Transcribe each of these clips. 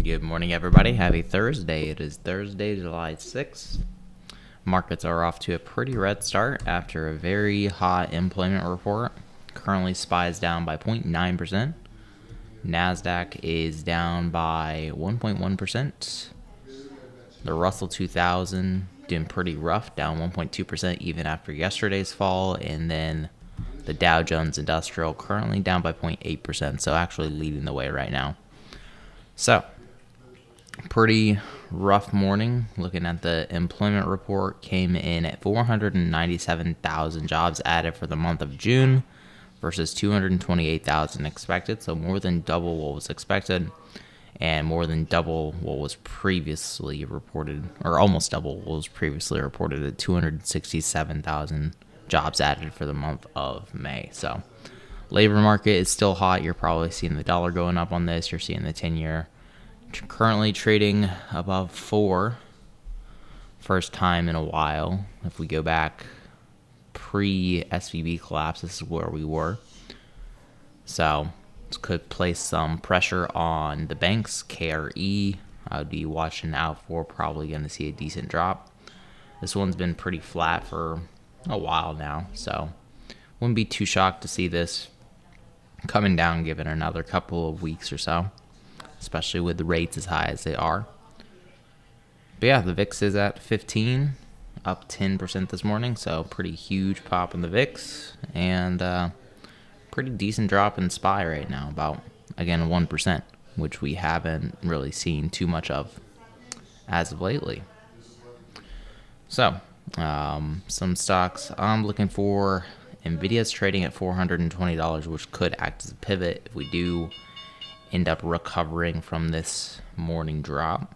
Good morning, everybody. Happy Thursday. It is Thursday, July 6th. Markets are off to a pretty red start after a very hot employment report. Currently, SPY is down by 0.9%. NASDAQ is down by 1.1%. The Russell 2000 doing pretty rough, down 1.2% even after yesterday's fall. And then the Dow Jones Industrial currently down by 0.8%, so actually leading the way right now. So, pretty rough morning. Looking at the employment report, came in at 497,000 jobs added for the month of June versus 228,000 expected, so more than double what was expected and more than double what was previously reported, or almost double what was previously reported at 267,000 jobs added for the month of May. So labor market is still hot. You're probably seeing the dollar going up on this. You're seeing the 10-year currently trading above 4. First time in a while. If we go back pre-SVB collapse, this is where we were. So this could place some pressure on the banks. KRE, I would be watching out for. Probably going to see a decent drop. This one's been pretty flat for a while now, so wouldn't be too shocked to see this coming down given another couple of weeks or so, especially with the rates as high as they are. But yeah, the VIX is at 15, up 10% this morning, so pretty huge pop in the VIX, and pretty decent drop in SPY right now, about, again, 1%, which we haven't really seen too much of as of lately. So, some stocks I'm looking for. Nvidia's trading at $420, which could act as a pivot if we do end up recovering from this morning drop.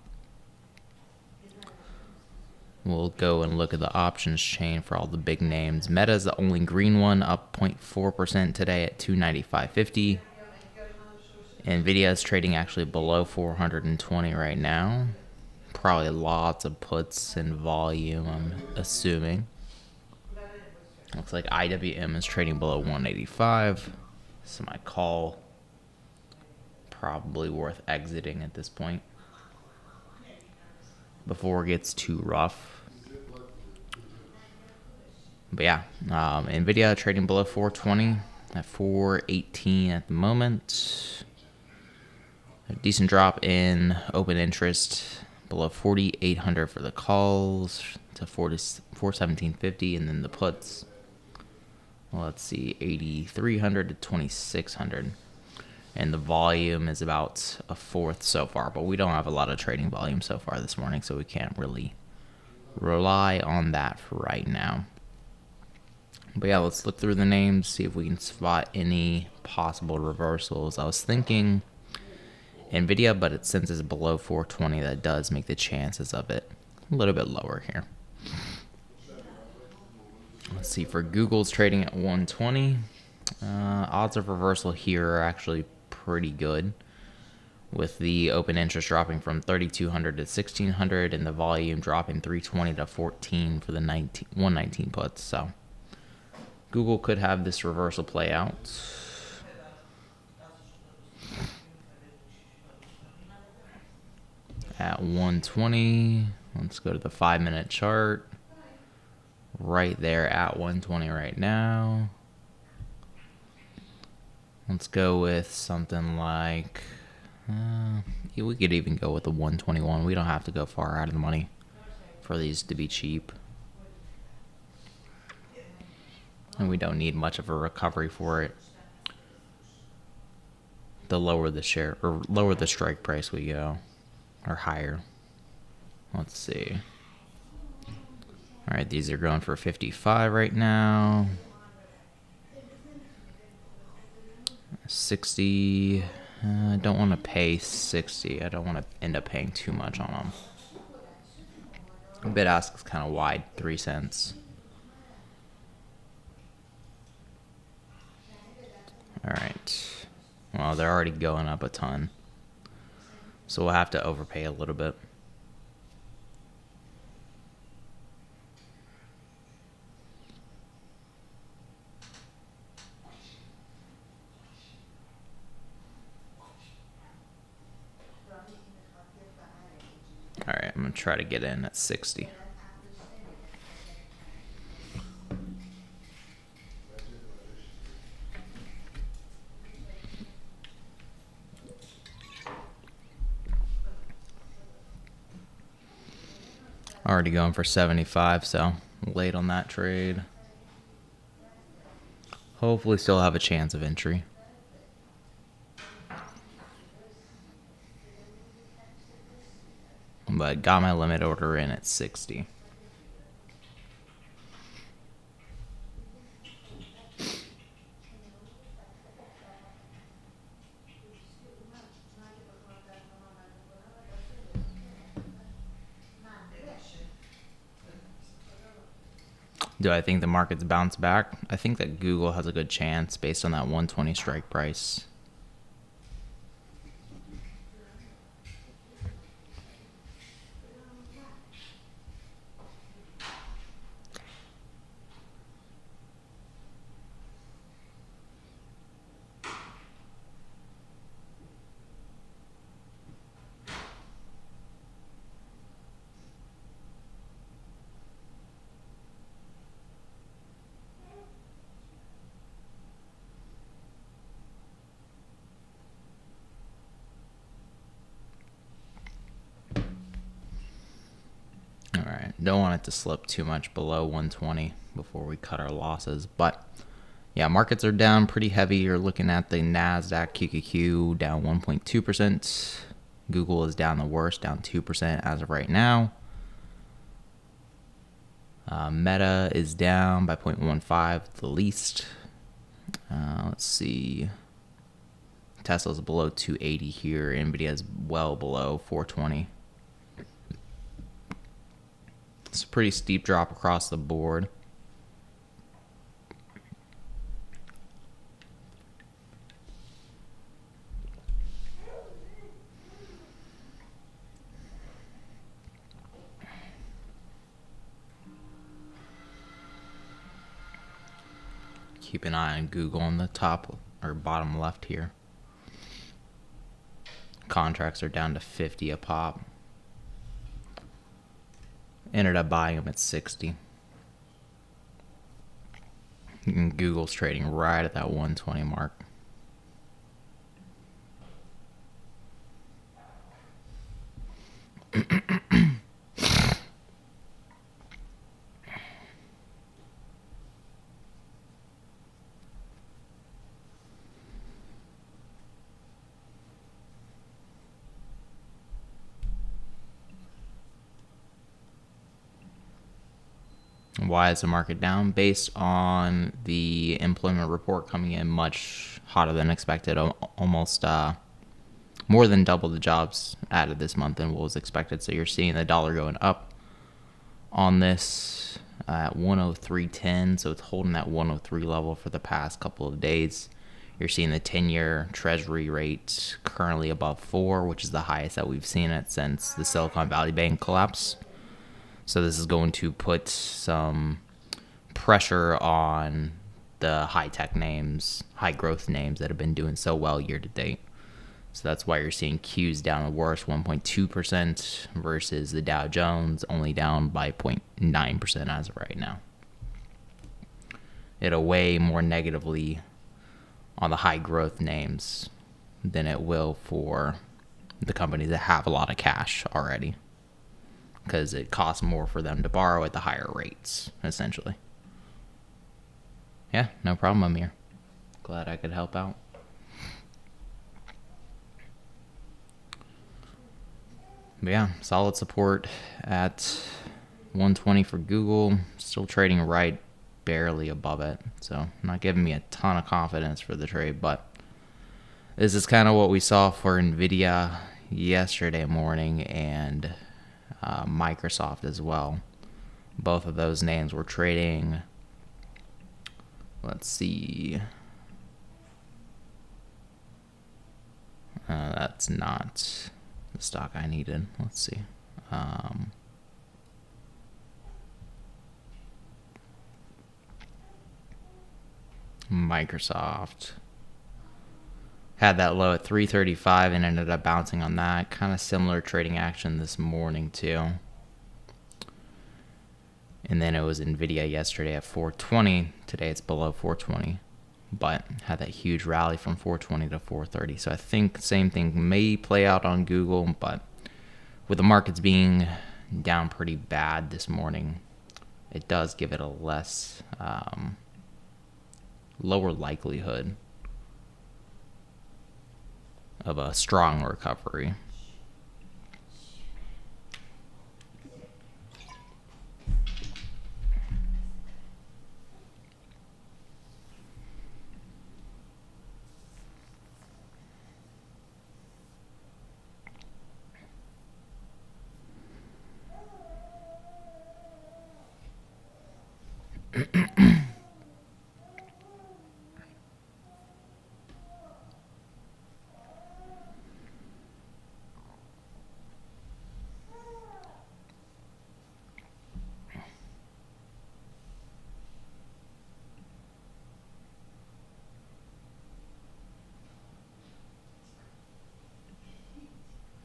We'll go and look at the options chain for all the big names. Meta is the only green one, up 0.4% today at $295.50. Nvidia is trading actually below 420 right now. Probably lots of puts and volume, I'm assuming. Looks like IWM is trading below 185. So my call, probably worth exiting at this point before it gets too rough. But yeah, Nvidia trading below 420 at 418 at the moment. A decent drop in open interest, below 4,800 for the calls to 417.50, and then the puts. Well, let's see, 8,300 to 2,600, and the volume is about a fourth so far. But we don't have a lot of trading volume so far this morning, so we can't really rely on that for right now. But yeah, let's look through the names, see if we can spot any possible reversals. I was thinking Nvidia, but since it's below 420, that does make the chances of it a little bit lower here. Let's see, for Google's trading at 120. Odds of reversal here are actually pretty good, with the open interest dropping from 3,200 to 1,600 and the volume dropping 320 to 14 for the 119 puts. So Google could have this reversal play out. At 120, let's go to the 5-minute chart. Right there at 120 right now. Let's go with something like, we could even go with the 121. We don't have to go far out of the money for these to be cheap. And we don't need much of a recovery for it. The lower the share, or lower the strike price we go, or higher. Let's see. All right, these are going for 55 right now. 60. I don't want to pay 60. I don't want to end up paying too much on them. Bid ask is kind of wide, 3 cents. All right. Well, they're already going up a ton, so we'll have to overpay a little bit. I'm going to try to get in at 60. Already going for 75, so late on that trade. Hopefully still have a chance of entry. But got my limit order in at 60. Do I think the market's bounced back? I think that Google has a good chance based on that 120 strike price. Alright, don't want it to slip too much below 120 before we cut our losses. But yeah, markets are down pretty heavy. You're looking at the NASDAQ QQQ down 1.2%. Google is down the worst, down 2% as of right now. Meta is down by 0.15, the least. Let's see. Tesla's below 280 here. Nvidia's well below 420. It's a pretty steep drop across the board. Keep an eye on Google on the top or bottom left here. Contracts are down to 50 a pop. Ended up buying them at 60. And Google's trading right at that 120 mark. Why is the market down? Based on the employment report coming in much hotter than expected, almost more than double the jobs added this month than what was expected. So you're seeing the dollar going up on this at 103.10. So it's holding that 103 level for the past couple of days. You're seeing the 10-year treasury rate currently above 4, which is the highest that we've seen it since the Silicon Valley Bank collapse. So this is going to put some pressure on the high-tech names, high-growth names that have been doing so well year to date. So that's why you're seeing Q's down the worst, 1.2%, versus the Dow Jones only down by 0.9% as of right now. It'll weigh more negatively on the high-growth names than it will for the companies that have a lot of cash already, because it costs more for them to borrow at the higher rates, essentially. Yeah, no problem, Amir. Glad I could help out. But yeah, solid support at 120 for Google. Still trading right barely above it. So not giving me a ton of confidence for the trade, but this is kind of what we saw for Nvidia yesterday morning and Microsoft as well. Both of those names were trading. Let's see. That's not the stock I needed. Let's see. Microsoft Had that low at 335 and ended up bouncing on that. Kind of similar trading action this morning too. And then it was Nvidia yesterday at 420. Today it's below 420. But had that huge rally from 420 to 430. So I think same thing may play out on Google, but with the markets being down pretty bad this morning, it does give it a less lower likelihood of a strong recovery.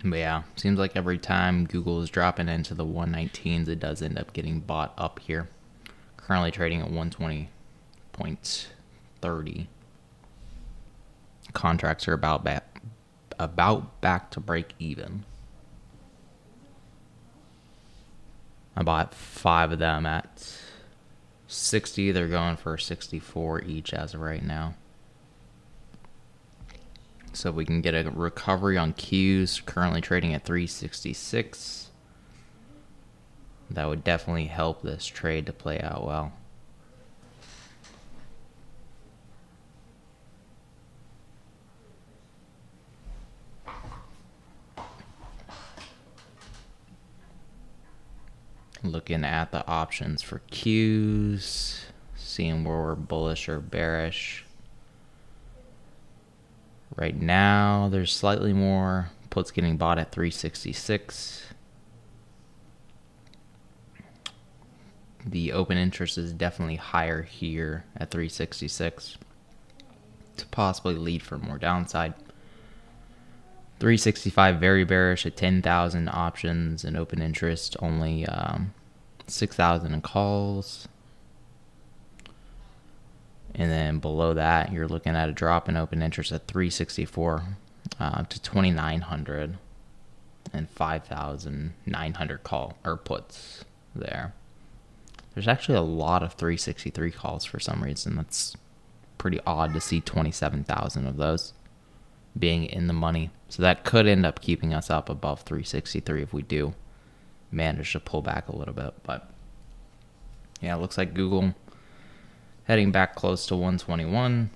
But yeah, seems like every time Google is dropping into the 119s, it does end up getting bought up here. Currently trading at 120.30. Contracts are about back to break even. I bought 5 of them at 60. They're going for 64 each as of right now. So if we can get a recovery on Qs, currently trading at 366, that would definitely help this trade to play out well. Looking at the options for Qs, seeing where we're bullish or bearish. Right now, there's slightly more puts getting bought at 366. The open interest is definitely higher here at 366 to possibly lead for more downside. 365 very bearish at 10,000 options and open interest only 6,000 in calls. And then below that, you're looking at a drop in open interest at 364 to 2,900 and 5,900 call or puts there. There's actually a lot of 363 calls for some reason. That's pretty odd to see 27,000 of those being in the money. So that could end up keeping us up above 363 if we do manage to pull back a little bit. But yeah, it looks like Google heading back close to 121.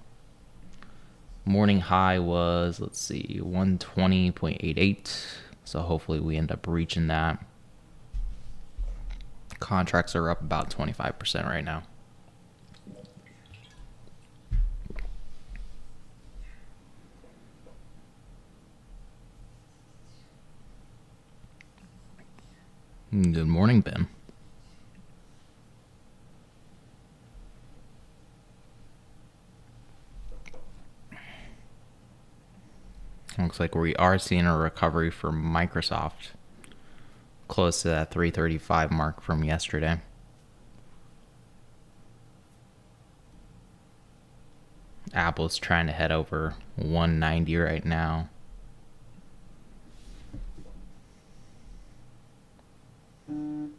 Morning high was, let's see, 120.88. So hopefully we end up reaching that. Contracts are up about 25% right now. Good morning, Ben. Looks like we are seeing a recovery for Microsoft, close to that 335 mark from yesterday. Apple's trying to head over 190 right now. And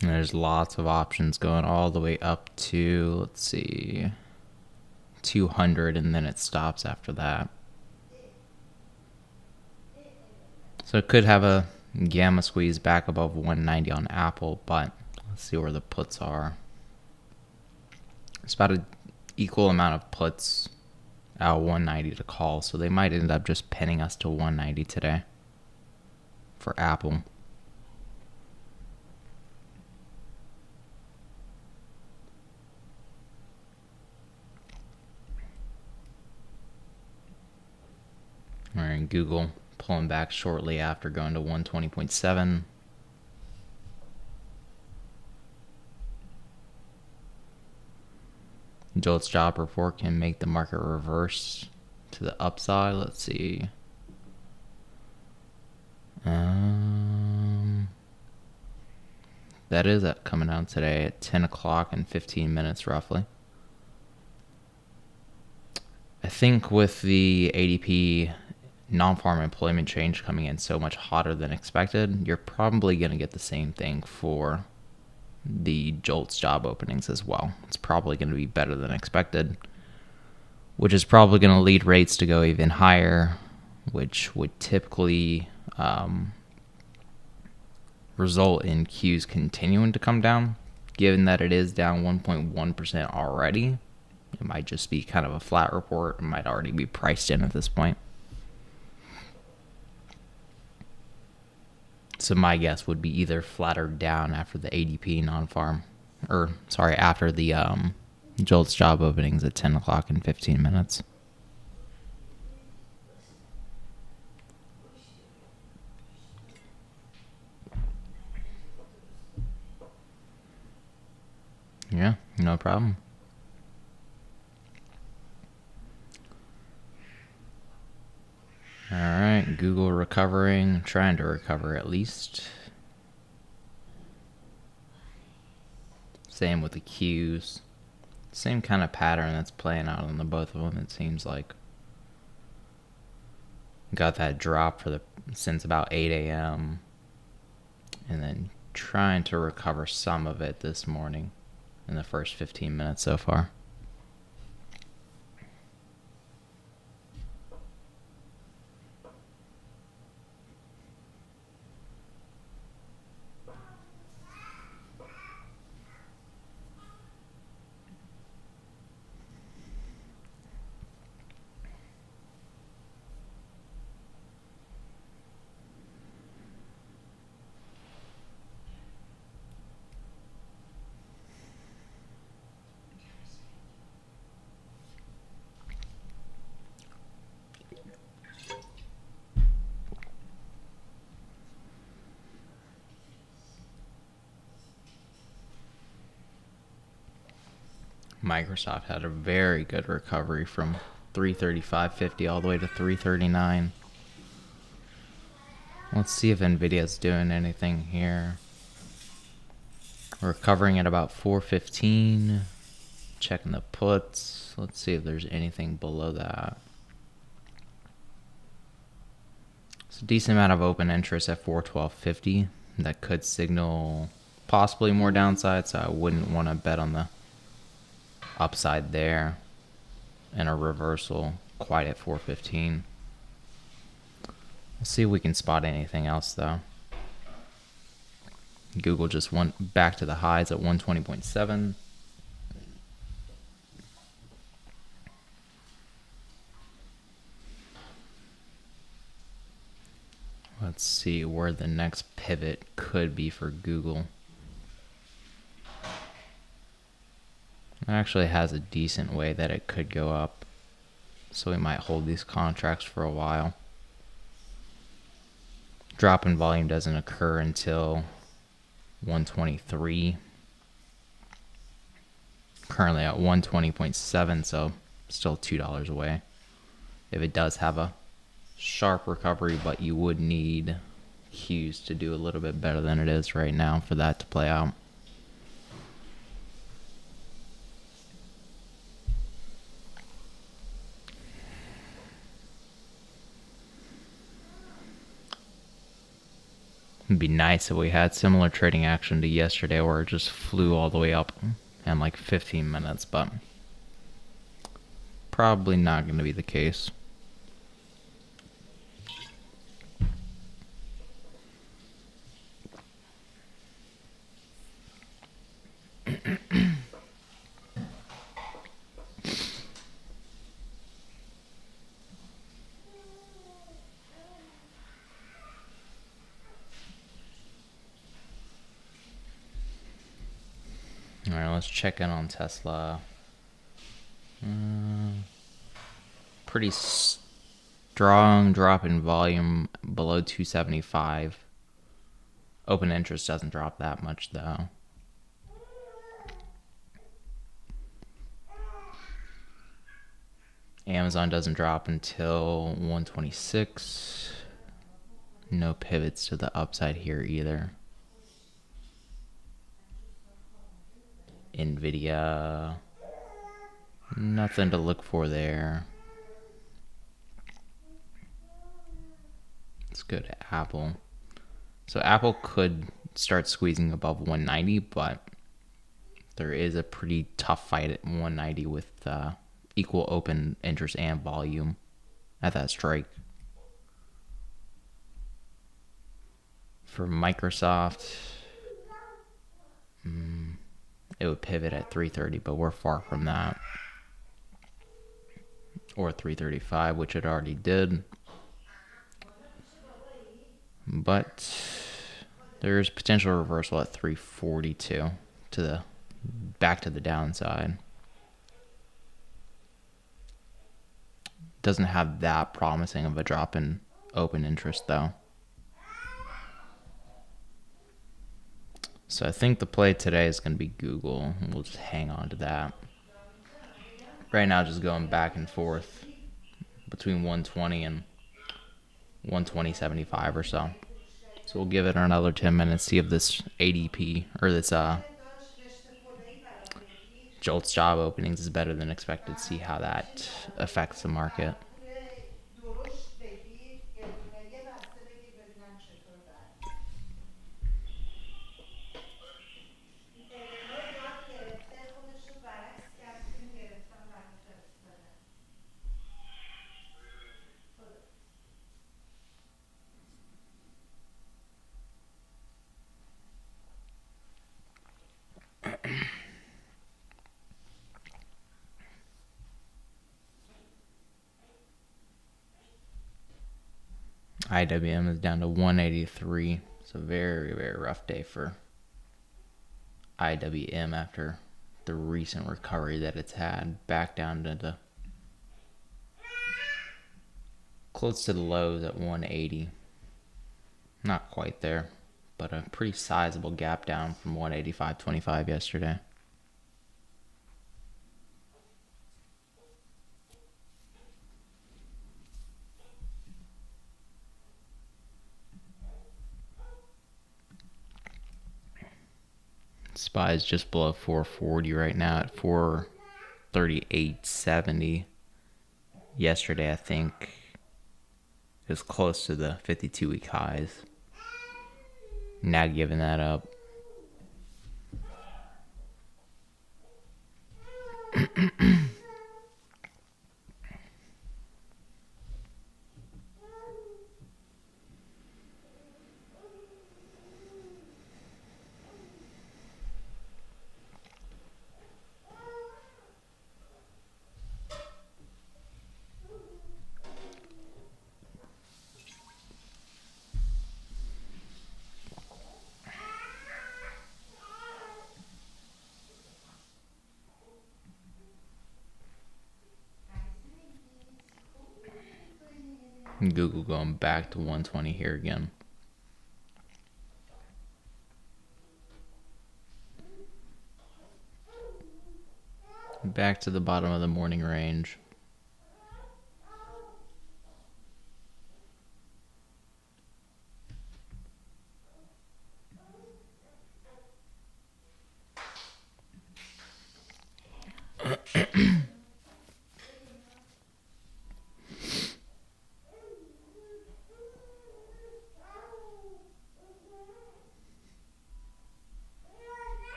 there's lots of options going all the way up to, let's see, 200, and then it stops after that. So it could have a gamma squeeze back above 190 on Apple, but let's see where the puts are. It's about an equal amount of puts at 190 to call, so they might end up just pinning us to 190 today for Apple. All right, Google pulling back shortly after going to 120.7. JOLTS job report can make the market reverse to the upside. Let's see. That is coming out today at 10 o'clock and 15 minutes roughly. I think with the ADP non-farm employment change coming in so much hotter than expected, you're probably going to get the same thing for the JOLTS job openings as well. It's probably going to be better than expected, which is probably going to lead rates to go even higher, which would typically result in Qs continuing to come down. Given that it is down 1.1% already, it might just be kind of a flat report. It might already be priced in at this point. So my guess would be either flat or down after the ADP non-farm, after the JOLTS job openings at 10 o'clock and 15 minutes. Yeah, no problem. All right, Google recovering, trying to recover at least. Same with the Qs. Same kind of pattern that's playing out on the both of them, it seems like. Got that drop since about 8 a.m. and then trying to recover some of it this morning in the first 15 minutes so far. Microsoft had a very good recovery from 335.50 all the way to 339. Let's see if Nvidia's doing anything here. We're recovering at about 415. Checking the puts. Let's see if there's anything below that. It's a decent amount of open interest at 412.50. That could signal possibly more downside, so I wouldn't want to bet on the upside there, and a reversal quite at 415. We'll see if we can spot anything else though. Google just went back to the highs at 120.7. Let's see where the next pivot could be for Google. It actually has a decent way that it could go up, so we might hold these contracts for a while. Drop in volume doesn't occur until 123. Currently at 120.7, so still $2 away. If it does have a sharp recovery, but you would need Qs to do a little bit better than it is right now for that to play out. It'd be nice if we had similar trading action to yesterday where it just flew all the way up in like 15 minutes, but probably not going to be the case. All right, let's check in on Tesla. Pretty strong drop in volume below 275. Open interest doesn't drop that much though. Amazon doesn't drop until 126. No pivots to the upside here either. Nvidia, nothing to look for there. Let's go to Apple. So Apple could start squeezing above 190, but there is a pretty tough fight at 190 with equal open interest and volume at that strike. For Microsoft, it would pivot at 330, but we're far from that. Or 335, which it already did. But there's potential reversal at 342 to the back to the downside. Doesn't have that promising of a drop in open interest though. So I think the play today is going to be Google. We'll just hang on to that. Right now, just going back and forth between 120 and 120.75 or so. So we'll give it another 10 minutes, see if this ADP or this JOLTS job openings is better than expected, see how that affects the market. IWM is down to 183. It's a very, very rough day for IWM after the recent recovery that it's had, back down to the close to the lows at 180. Not quite there, but a pretty sizable gap down from 185.25 yesterday. SPY is just below 440 right now at 438.70. Yesterday, I think, it was close to the 52-week highs. Now giving that up. Google going back to 120 here again. Back to the bottom of the morning range.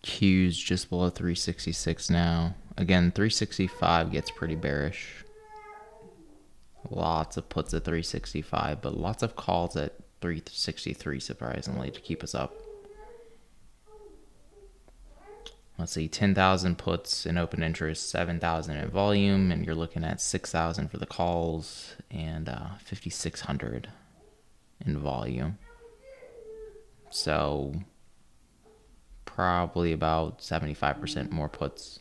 Q's just below 366 now. Again, 365 gets pretty bearish. Lots of puts at 365, but lots of calls at 363, surprisingly, to keep us up. Let's see, 10,000 puts in open interest, 7,000 in volume, and you're looking at 6,000 for the calls and 5,600 in volume. So probably about 75% more puts.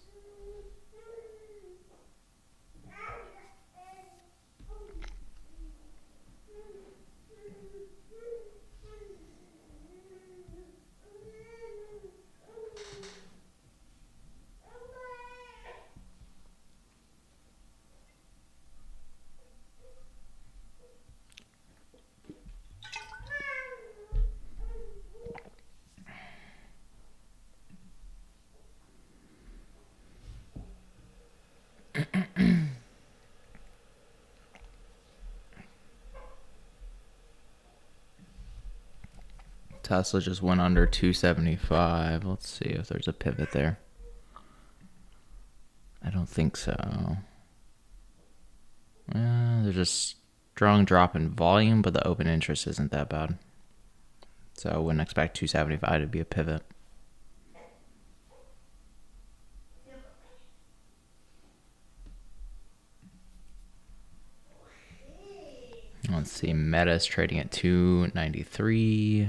Tesla just went under 275. Let's see if there's a pivot there. I don't think so. There's a strong drop in volume, but the open interest isn't that bad. So I wouldn't expect 275 to be a pivot. Let's see, Meta's trading at 293.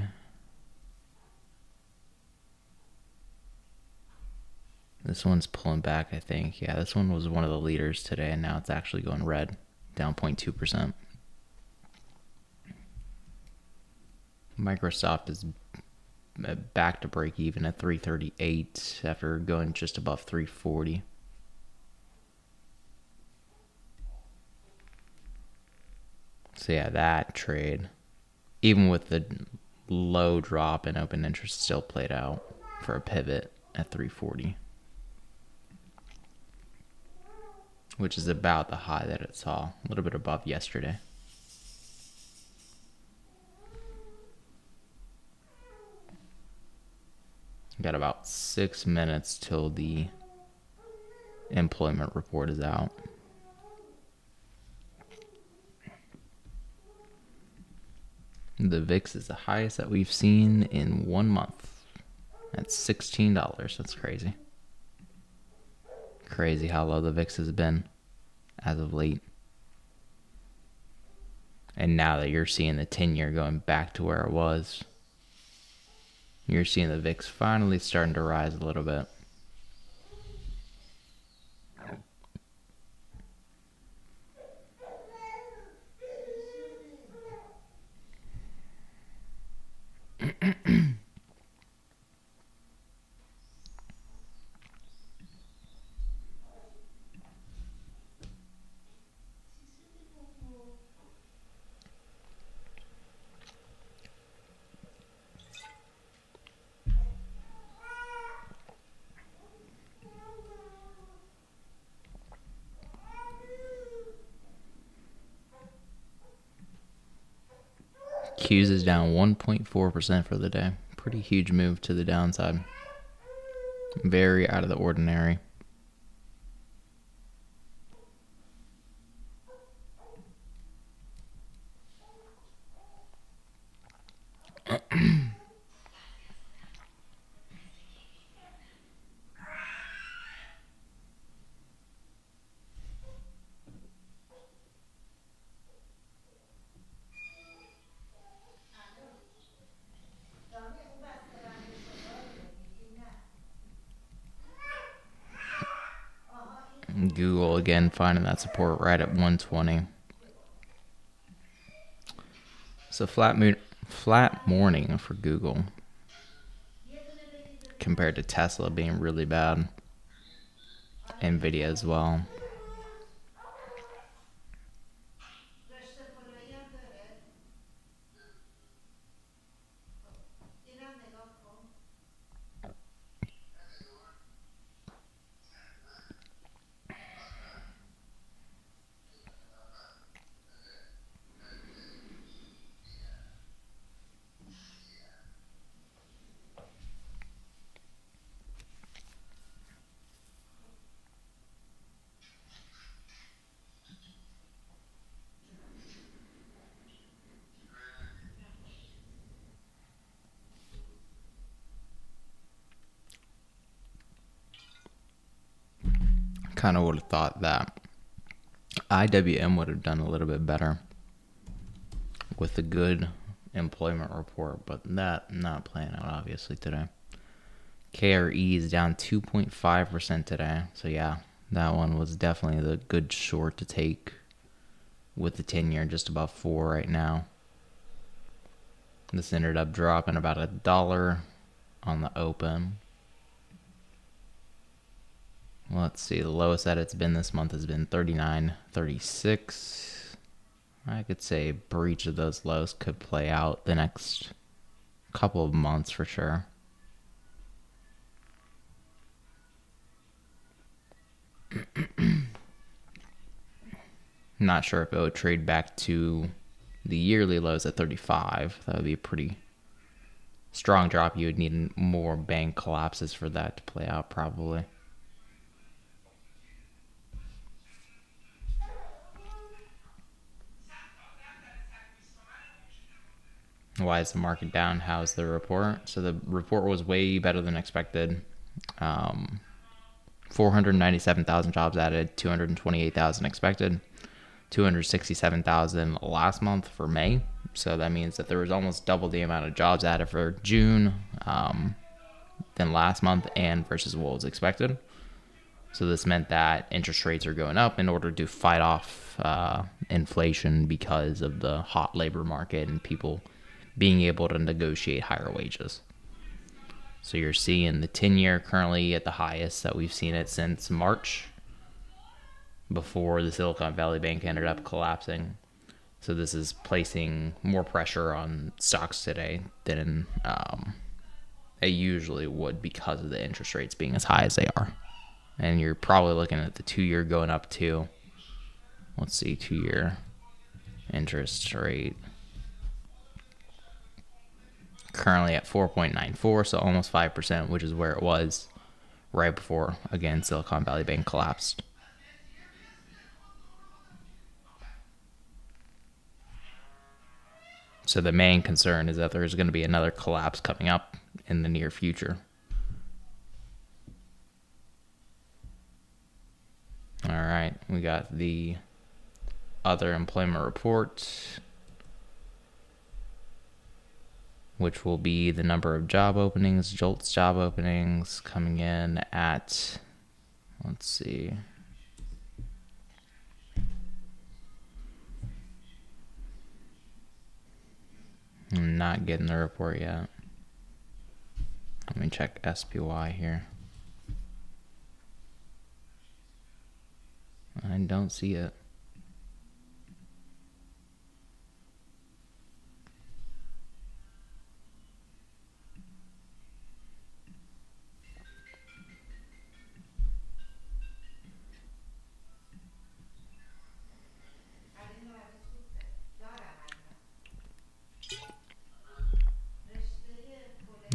This one's pulling back, I think. Yeah, this one was one of the leaders today, and now it's actually going red, down 0.2%. Microsoft is back to break even at 338 after going just above 340. So yeah, that trade, even with the low drop in open interest, still played out for a pivot at 340, which is about the high that it saw, a little bit above yesterday. Got about 6 minutes till the employment report is out. The VIX is the highest that we've seen in 1 month. That's $16. That's crazy. Crazy how low the VIX has been as of late. And now that you're seeing the 10-year going back to where it was, you're seeing the VIX finally starting to rise a little bit. Q's is down 1.4% for the day. Pretty huge move to the downside. Very out of the ordinary. Google again finding that support right at 120. So flat morning for Google compared to Tesla being really bad. Nvidia as well. Kind of would have thought that IWM would have done a little bit better with a good employment report, but that not playing out obviously today. KRE is down 2.5% today. So yeah, that one was definitely the good short to take with the 10-year just above 4 right now. This ended up dropping about $1 on the open. Let's see, the lowest that it's been this month has been 39.36. I could say a breach of those lows could play out the next couple of months for sure. Not sure if it would trade back to the yearly lows at 35. That would be a pretty strong drop, you would need more bank collapses for that to play out probably. Why is the market down? How's the report? So the report was way better than expected. 497,000 jobs added, 228,000 expected, 267,000 last month for May. So that means that there was almost double the amount of jobs added for June than last month and versus what was expected. So this meant that interest rates are going up in order to fight off inflation because of the hot labor market and people being able to negotiate higher wages. So you're seeing the 10-year currently at the highest that we've seen it since March, before the Silicon Valley Bank ended up collapsing. So this is placing more pressure on stocks today than it usually would because of the interest rates being as high as they are. And you're probably looking at the 2-year going up to, let's see, 2-year interest rate. Currently at 4.94, so almost 5%, which is where it was right before, again, Silicon Valley Bank collapsed. So the main concern is that there's going to be another collapse coming up in the near future. All right, we got the other employment report, which will be the number of job openings, JOLTS job openings, coming in at, let's see, I'm not getting the report yet. Let me check SPY here. I don't see it.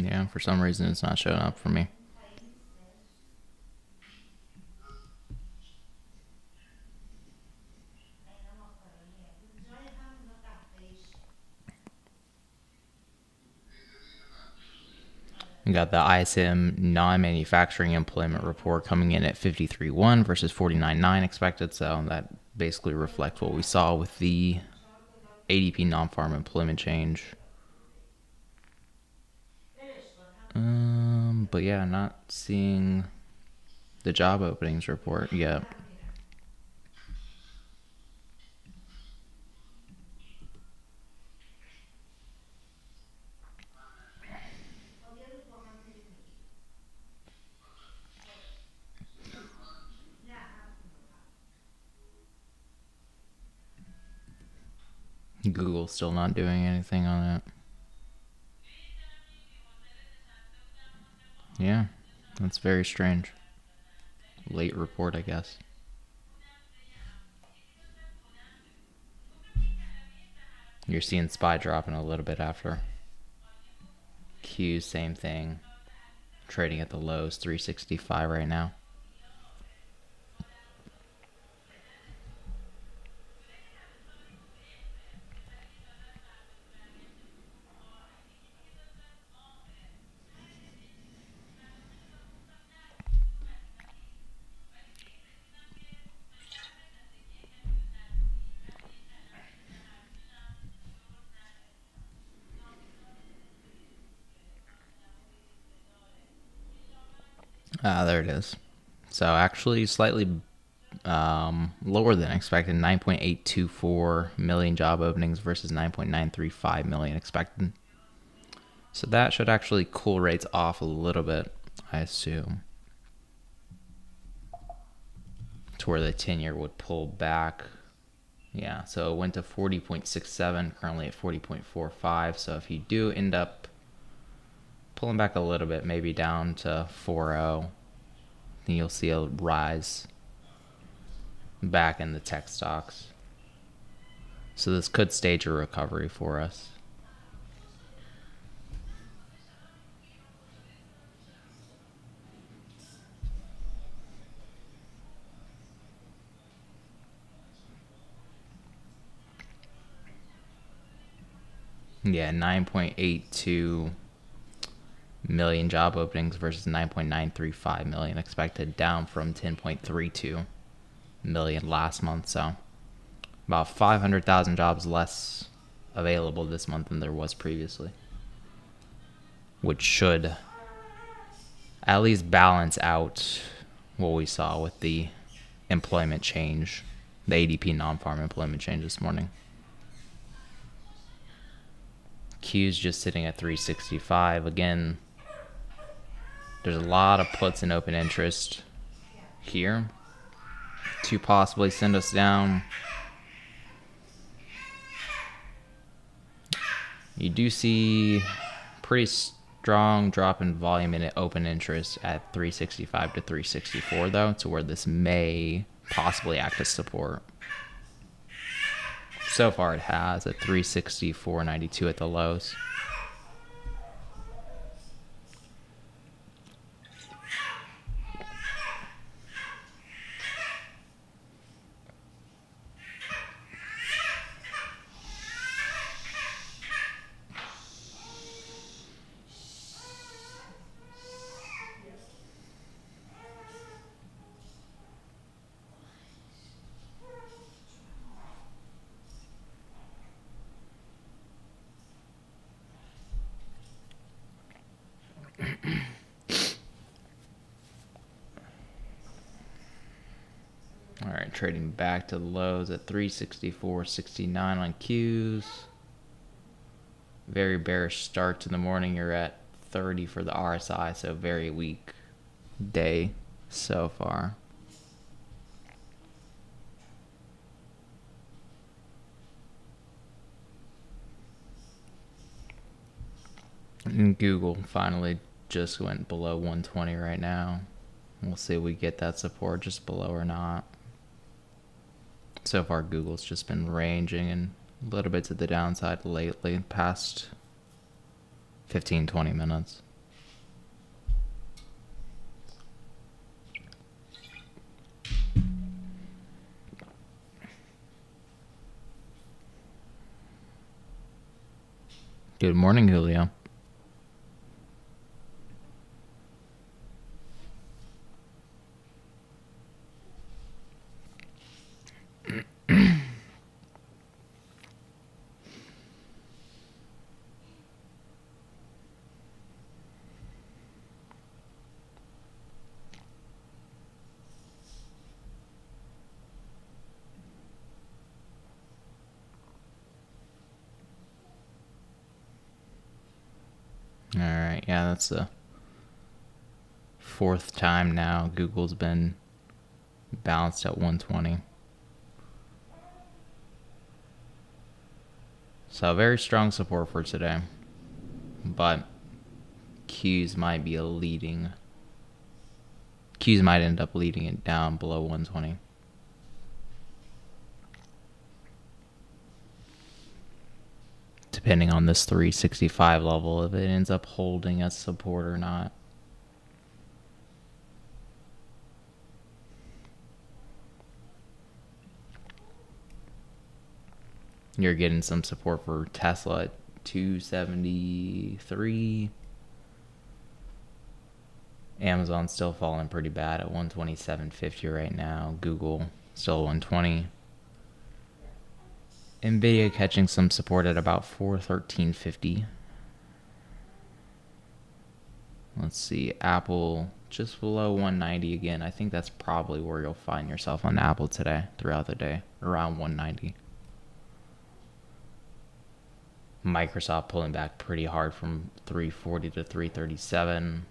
Yeah, for some reason it's not showing up for me. We got the ISM non-manufacturing employment report coming in at 53.1 versus 49.9 expected. So that basically reflects what we saw with the ADP non-farm employment change. But yeah, not seeing the job openings report yet. Google's still not doing anything on it. Yeah, that's very strange. Late report, I guess. You're seeing SPY dropping a little bit after. Q, same thing. Trading at the lows, 365 right now. There it is. So actually slightly lower than expected, 9.824 million job openings versus 9.935 million expected. So that should actually cool rates off a little bit, I assume, to where the 10-year would pull back. Yeah, so it went to 40.67, currently at 40.45. So if you do end up pulling back a little bit, maybe down to 4.0, then you'll see a rise back in the tech stocks. So this could stage a recovery for us. Yeah, 9.82 million job openings versus 9.935 million expected, down from 10.32 million last month. So about 500,000 jobs less available this month than there was previously, which should at least balance out what we saw with the employment change, the ADP non-farm employment change this morning. Q's just sitting at 365. Again, there's a lot of puts and open interest here to possibly send us down. You do see pretty strong drop in volume in open interest at 365 to 364 though, to where this may possibly act as support. So far it has at 364.92 at the lows. All right, trading back to the lows at 364.69 on Qs. Very bearish start to the morning. You're at 30 for the RSI, so very weak day so far. And Google finally just went below 120 right now. We'll see if we get that support just below or not. So far, Google's just been ranging and a little bit to the downside lately, past 15-20 minutes. Good morning, Julio. All right, yeah, that's the fourth time now Google's been balanced at 120. So very strong support for today, but Qs might be leading. Qs might end up leading it down below 120. Depending on this 365 level, if it ends up holding as support or not. You're getting some support for Tesla at 273. Amazon's still falling pretty bad at 127.50 right now. Google still 120. Nvidia catching some support at about 413.50. Let's see, Apple just below 190 again. I think that's probably where you'll find yourself on Apple today, throughout the day, around 190. Microsoft pulling back pretty hard from 340 to 337.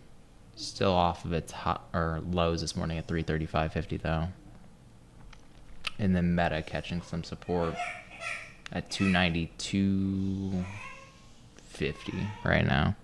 Still off of its lows this morning at 335.50 though. And then Meta catching some support at 292.50 right now.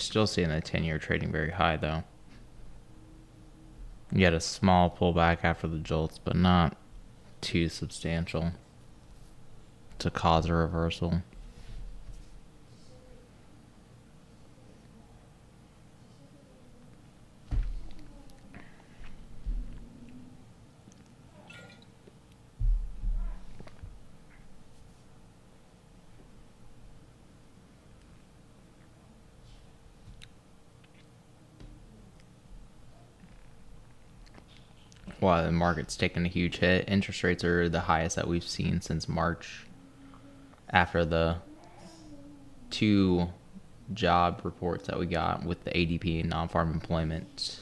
still seeing the 10-year trading very high, though. You had a small pullback after the JOLTS, but not too substantial to cause a reversal. While the market's taken a huge hit, interest rates are the highest that we've seen since March, after the 2 job reports that we got with the ADP and non-farm employment.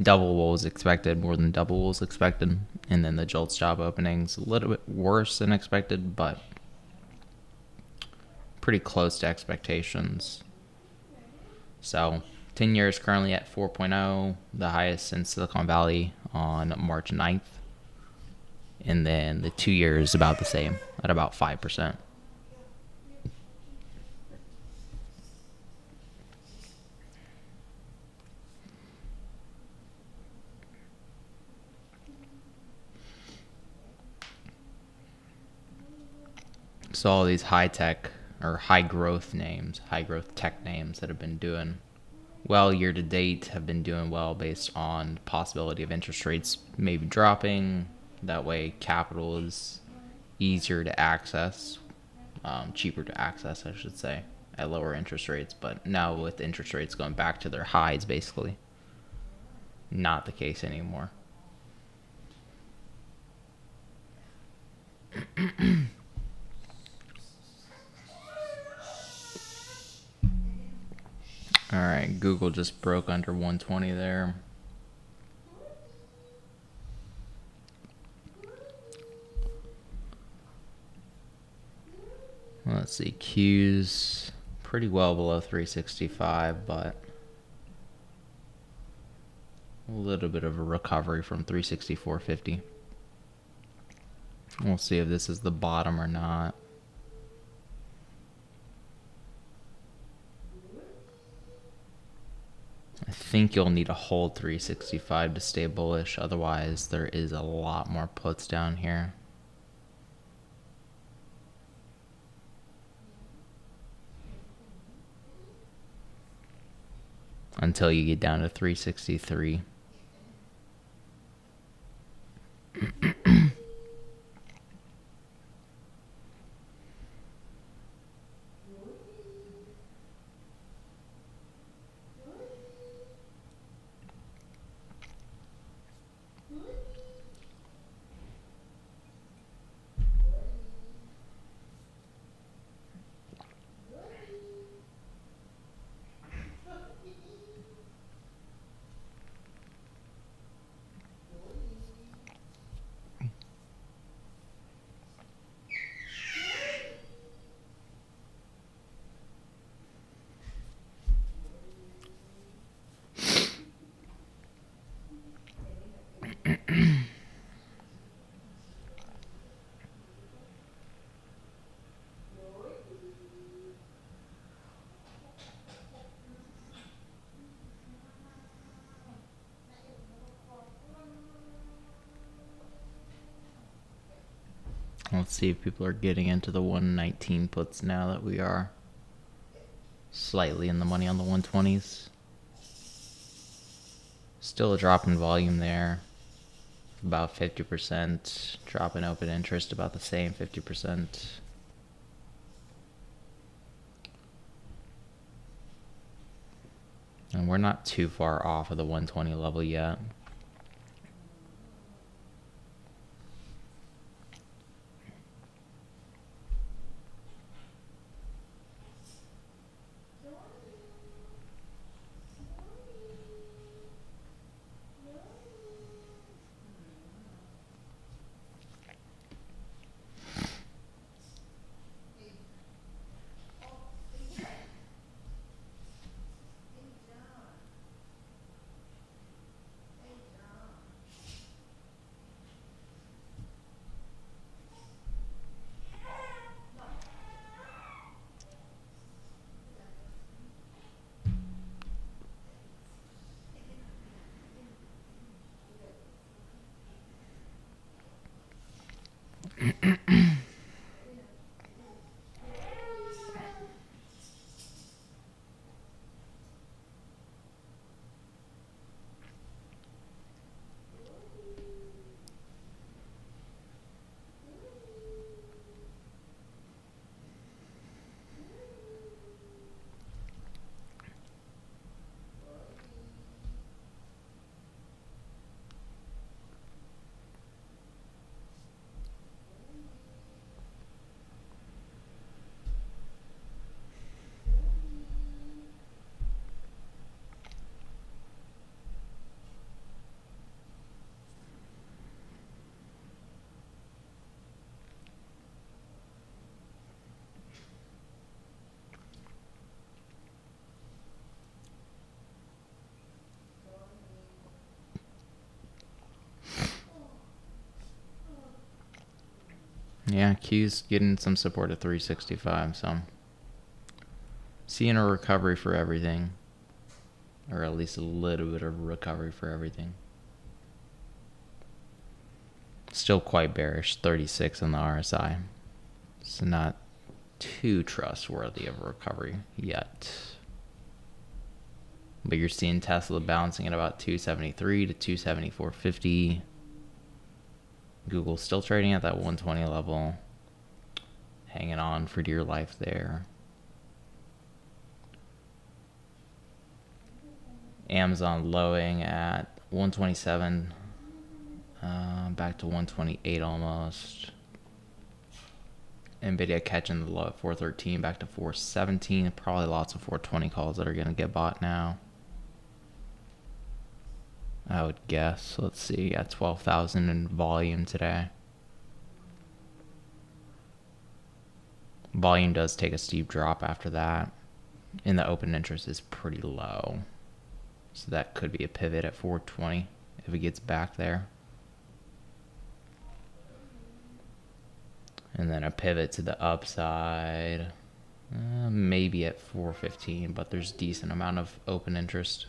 Double what was expected, more than double what was expected. And then the JOLTS job openings, a little bit worse than expected, but pretty close to expectations. So 10 years currently at 4.0, the highest since Silicon Valley on March 9th. And then the 2 years about the same at about 5%. So all these high tech or high growth tech names that have been doing well year to date have been doing well based on the possibility of interest rates maybe dropping. That way capital is easier to access, cheaper to access, I should say, at lower interest rates. But now with interest rates going back to their highs, basically, not the case anymore. All right, Google just broke under 120 there. Let's see, Q's pretty well below 365, but a little bit of a recovery from 364.50. We'll see if this is the bottom or not. I think you'll need to hold 365 to stay bullish. Otherwise, there is a lot more puts down here. Until you get down to 363. Let's see if people are getting into the 119 puts now that we are slightly in the money on the 120s. Still a drop in volume there, about 50%. Drop in open interest, about the same, 50%. And we're not too far off of the 120 level yet. Yeah, Q's getting some support at 365, so seeing a recovery for everything, or at least a little bit of recovery for everything. Still quite bearish, 36 on the RSI. So not too trustworthy of a recovery yet. But you're seeing Tesla bouncing at about 273 to 274.50. Google still trading at that 120 level. Hanging on for dear life there. Amazon lowing at 127. Back to 128 almost. Nvidia catching the low at 413, back to 417. Probably lots of 420 calls that are going to get bought now, I would guess. Let's see, at 12,000 in volume today. Volume does take a steep drop after that, and the open interest is pretty low. So that could be a pivot at 420 if it gets back there. And then a pivot to the upside, maybe at 415, but there's decent amount of open interest.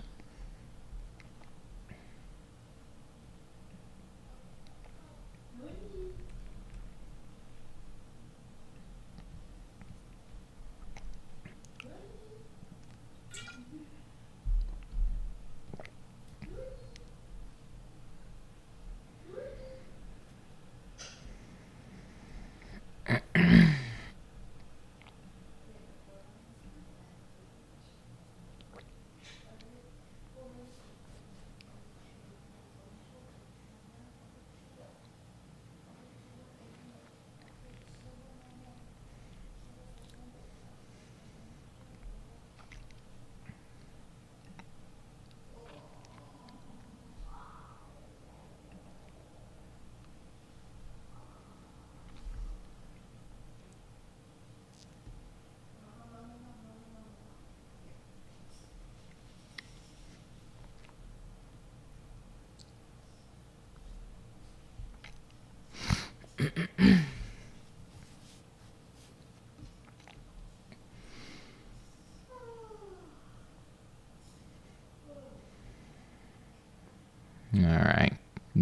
All right,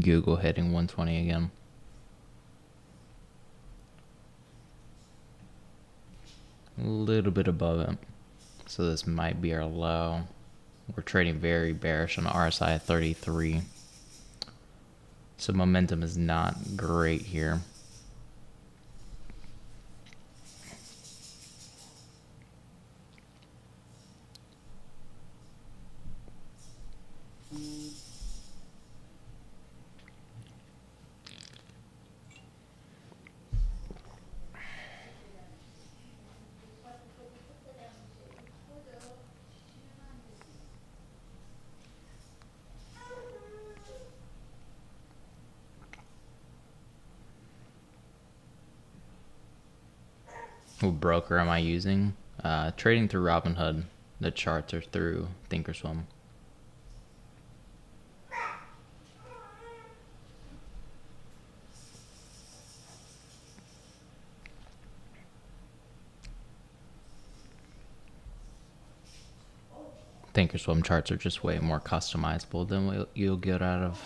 Google hitting 120 again. A little bit above it. So this might be our low. We're trading very bearish on the RSI at 33. So momentum is not great here. What broker am I using? Trading through Robinhood. The charts are through Thinkorswim. Thinkorswim charts are just way more customizable than what you'll get out of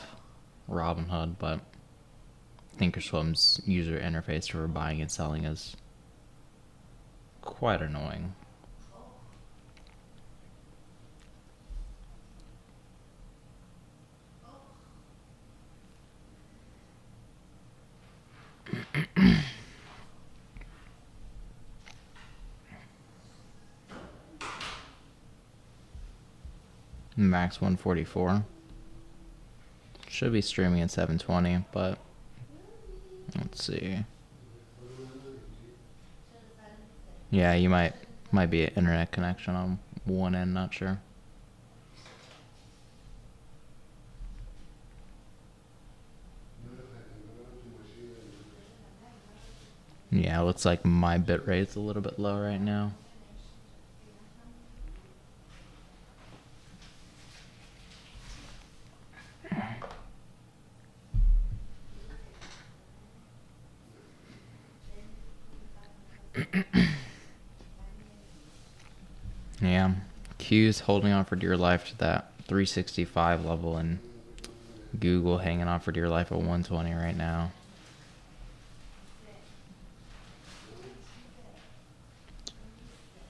Robinhood, but Thinkorswim's user interface for buying and selling is quite annoying. Max 144. Should be streaming at 720, but let's see. Yeah, you might be an internet connection on one end, not sure. Yeah, it looks like my bit rate's a little bit low right now. Q's holding on for dear life to that 365 level, and Google hanging on for dear life at 120 right now.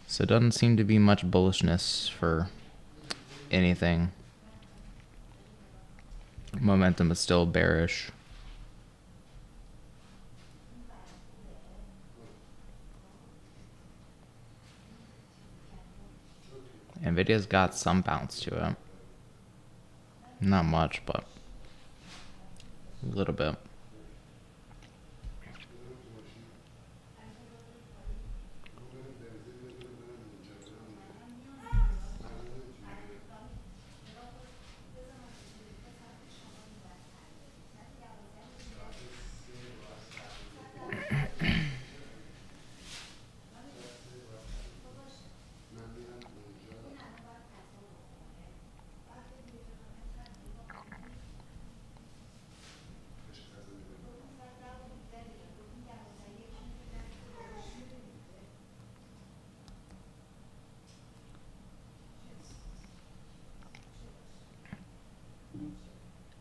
So it doesn't seem to be much bullishness for anything. Momentum is still bearish. Nvidia's got some bounce to it. Not much, but a little bit.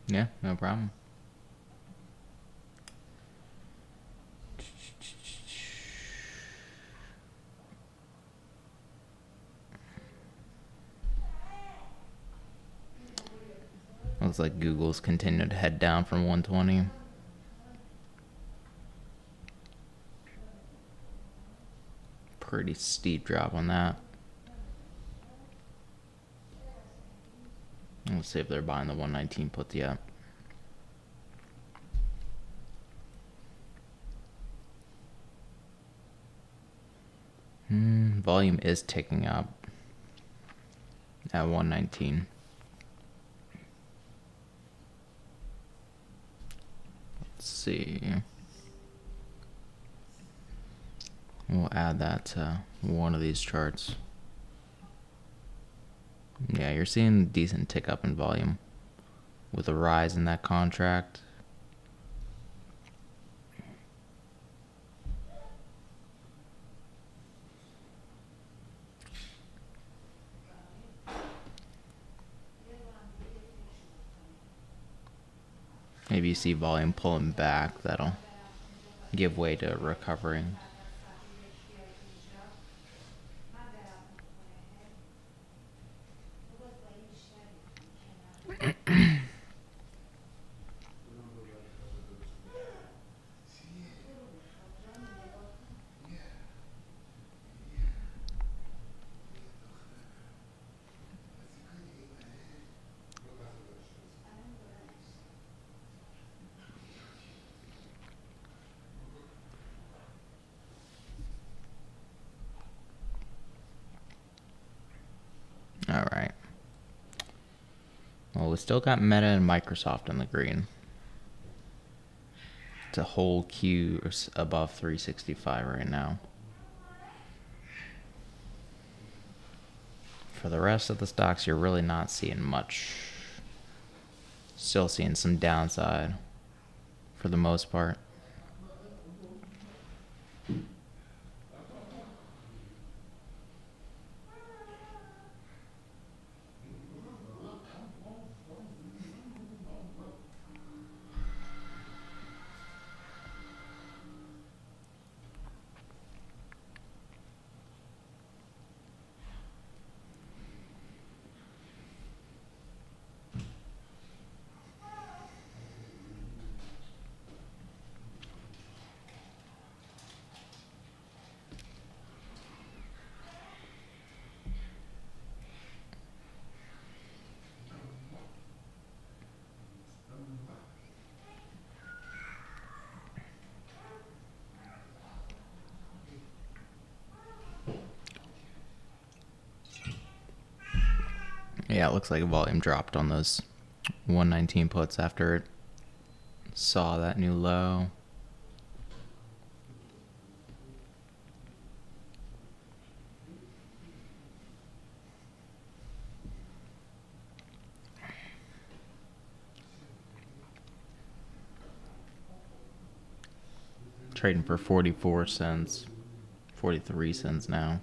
Yeah, no problem. Looks like Google's continued to head down from 120. Pretty steep drop on that. Let's see if they're buying the 119 puts yet. Volume is ticking up at 119. Let's see. We'll add that to one of these charts. Yeah, you're seeing a decent tick up in volume with a rise in that contract. Maybe you see volume pulling back, that'll give way to recovering. All right. Well, we still got Meta and Microsoft in the green. It's a whole Q above 365 right now. For the rest of the stocks, you're really not seeing much. Still seeing some downside for the most part. Yeah, it looks like volume dropped on those 119 puts after it saw that new low. Trading for 44 cents, 43 cents now.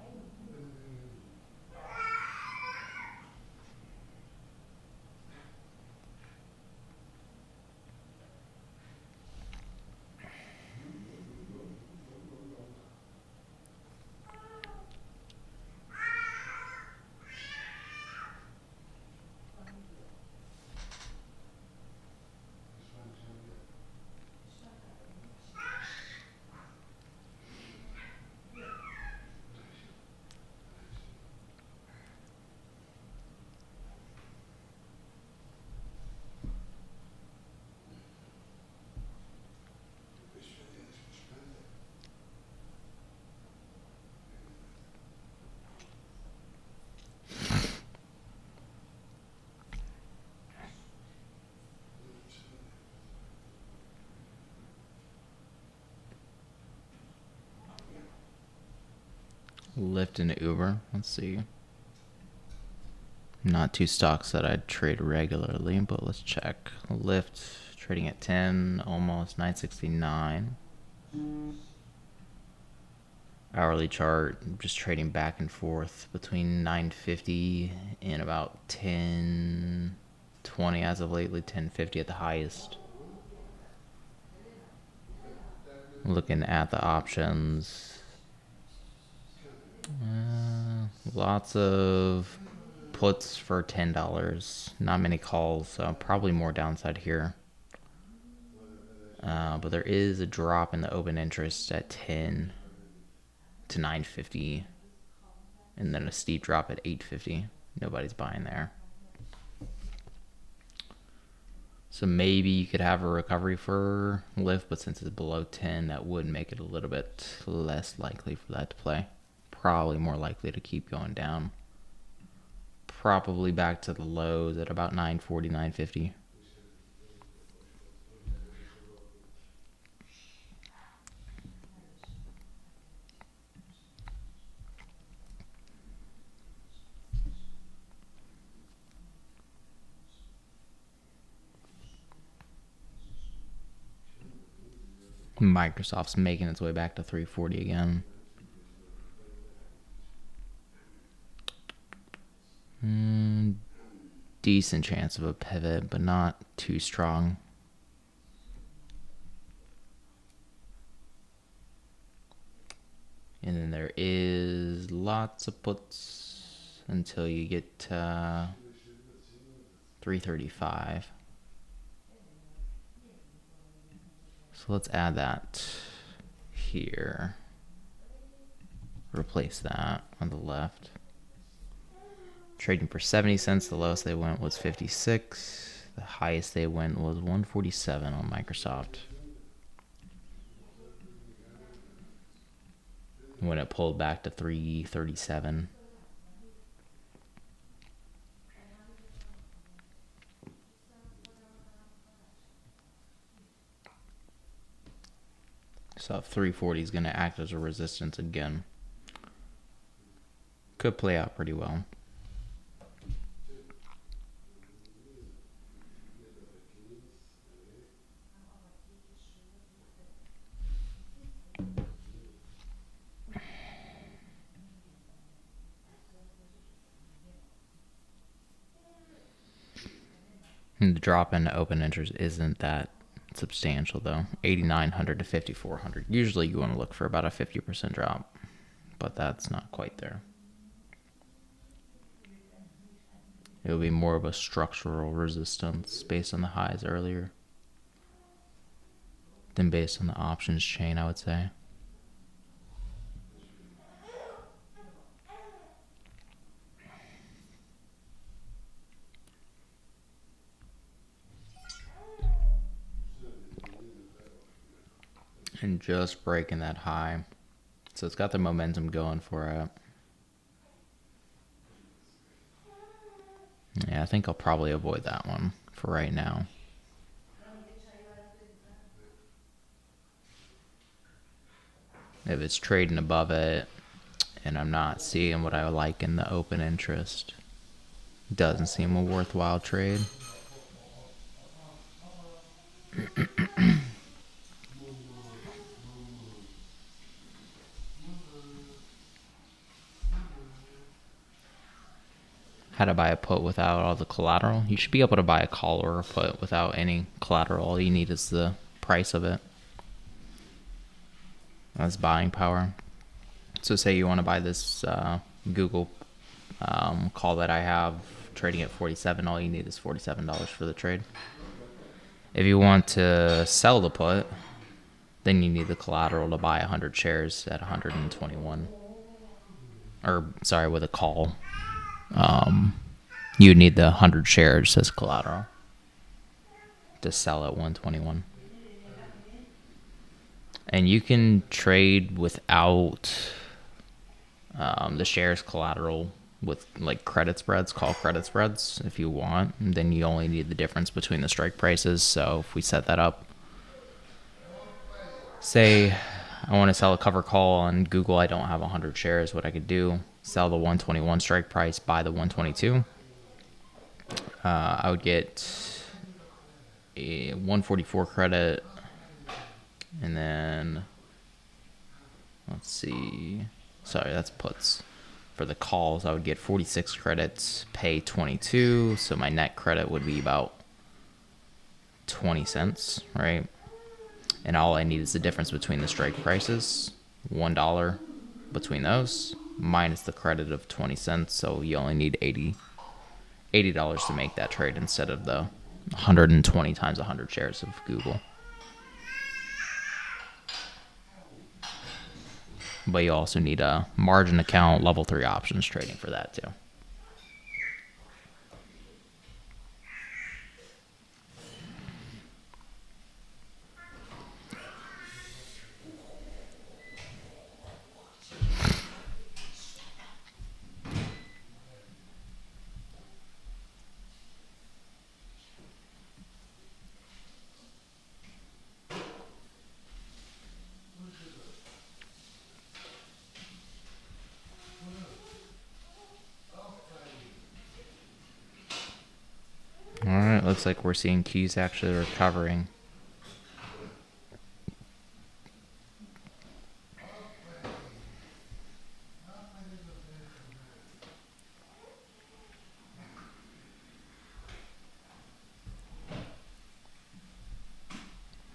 Lyft and Uber. Let's see. Not two stocks that I trade regularly, but let's check. Lyft trading at 10, almost 969. Hourly chart, just trading back and forth between 950 and about 1020 as of lately, 1050 at the highest. Looking at the options, lots of puts for $10, not many calls, so probably more downside here. But there is a drop in the open interest at 10 to 950, and then a steep drop at 850. Nobody's buying there. So maybe you could have a recovery for Lyft, but since it's below 10, that would make it a little bit less likely for that to play. Probably more likely to keep going down. Probably back to the lows at about 940, 950. Microsoft's making its way back to 340 again. Decent chance of a pivot, but not too strong. And then there is lots of puts until you get to 335. So let's add that here. Replace that on the left. Trading for 70 cents. The lowest they went was 56. The highest they went was 147 on Microsoft. When it pulled back to 337. So 340 is going to act as a resistance again. Could play out pretty well. And the drop in open interest isn't that substantial though. 8,900 to 5,400. Usually you want to look for about a 50% drop, but that's not quite there. It would be more of a structural resistance based on the highs earlier than based on the options chain, I would say. And just breaking that high. So it's got the momentum going for it. Yeah, I think I'll probably avoid that one for right now. If it's trading above it and I'm not seeing what I like in the open interest, doesn't seem a worthwhile trade. How to buy a put without all the collateral? You should be able to buy a call or a put without any collateral. All you need is the price of it. That's buying power. So say you want to buy this Google call that I have trading at 47. All you need is $47 for the trade. If you want to sell the put, then you need the collateral to buy 100 shares at 121. Or sorry, with a call. You need the 100 shares as collateral to sell at 121. And you can trade without the shares collateral with like credit spreads, call credit spreads if you want. And then you only need the difference between the strike prices. So if we set that up, say I want to sell a cover call on Google. I don't have 100 shares. What I could do, sell the 121 strike price, buy the 122. I would get a 144 credit, and then let's see. Sorry, that's puts. For the calls, I would get 46 credits, pay 22, so my net credit would be about 20 cents, right? And all I need is the difference between the strike prices, $1 between those, minus the credit of 20 cents, so you only need $80 to make that trade instead of the 120 times 100 shares of Google. But you also need a margin account, level 3 options trading for that too. Alright, looks like we're seeing keys actually recovering.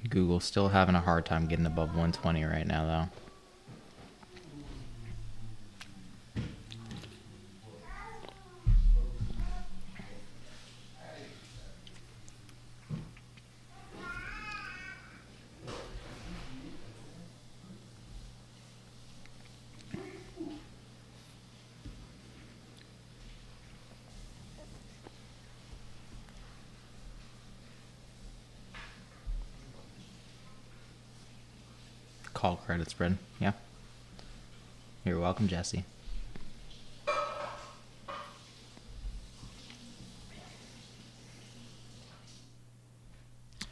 Google's still having a hard time getting above 120 right now, though. Call credit spread, yeah. You're welcome, Jesse.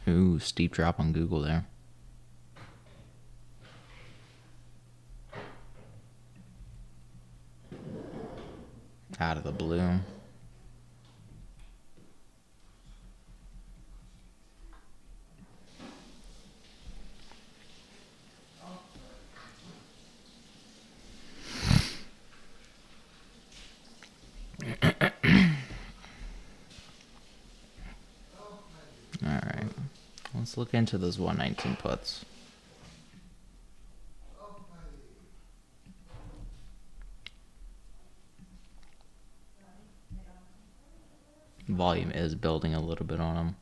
Ooh, steep drop on Google there. Out of the blue. Alright, let's look into those 119 puts. Volume is building a little bit on them.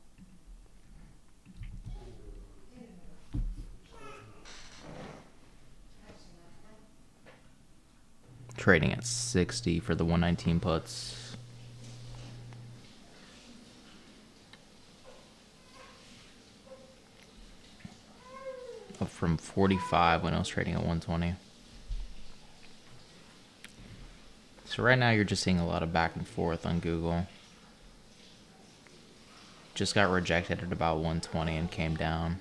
Trading at 60 for the 119 puts. Up from 45 when I was trading at 120. So right now you're just seeing a lot of back and forth on Google. Just got rejected at about 120 and came down.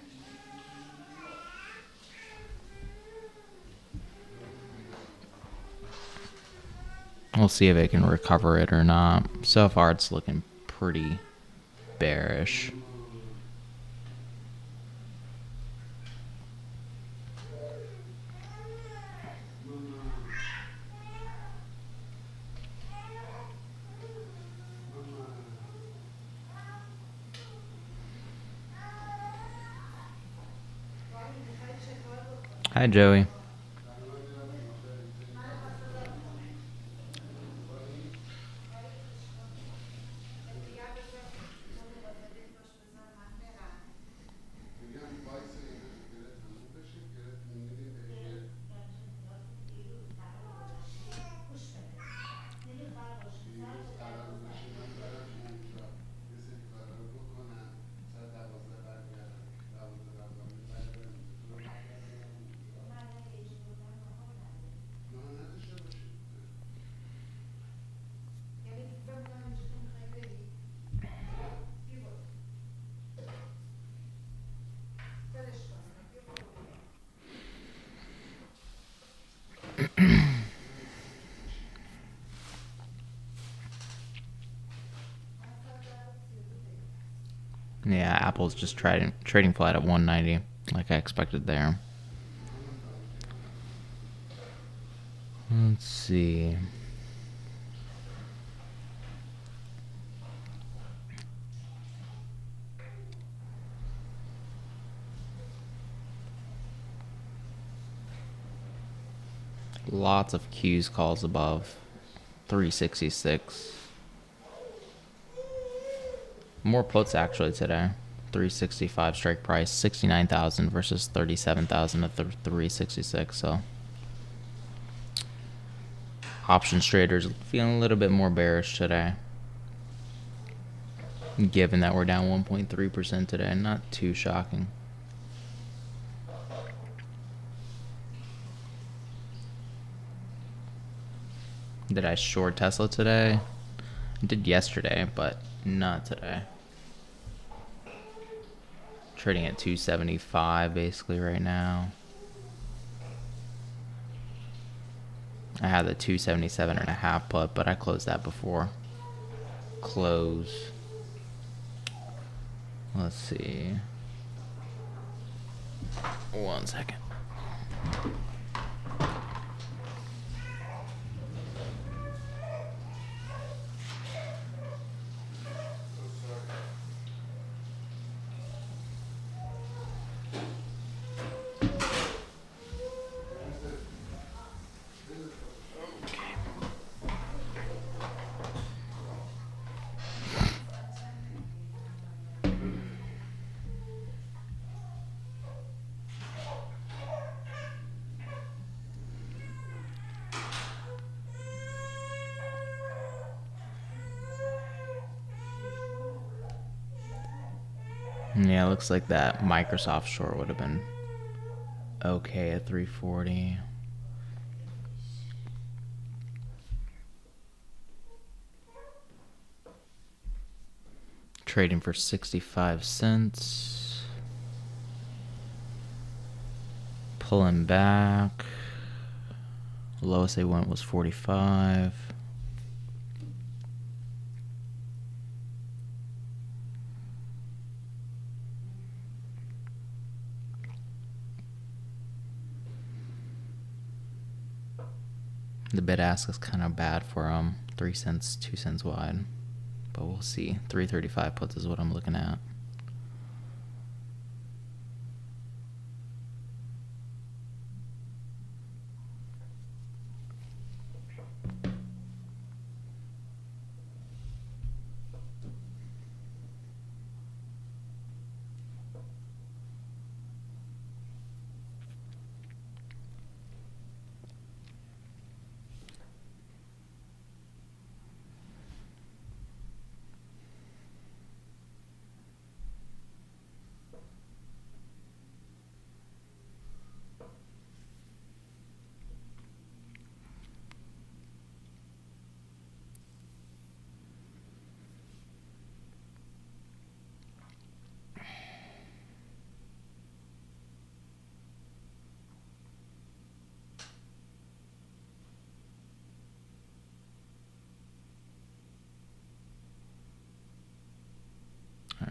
We'll see if it can recover it or not. So far it's looking pretty bearish. Hi, Joey. Yeah, Apple's just trading flat at 190, like I expected there. Let's see. Lots of Q's calls above 366. More puts actually today. 365 strike price, 69,000 versus 37,000 at the 366. So options traders feeling a little bit more bearish today, given that we're down 1.3% today. Not too shocking. Did I short Tesla today? I did yesterday, but not today. Trading at 275 basically right now. I had the 277.5 put, but I closed that before close. Let's see. 1 second. Yeah, it looks like that Microsoft short would have been okay at 340. Trading for 65 cents. Pulling back. Lowest they went was 45. The bid ask is kind of bad for 3 cents, 2 cents wide, but we'll see. 335 puts is what I'm looking at.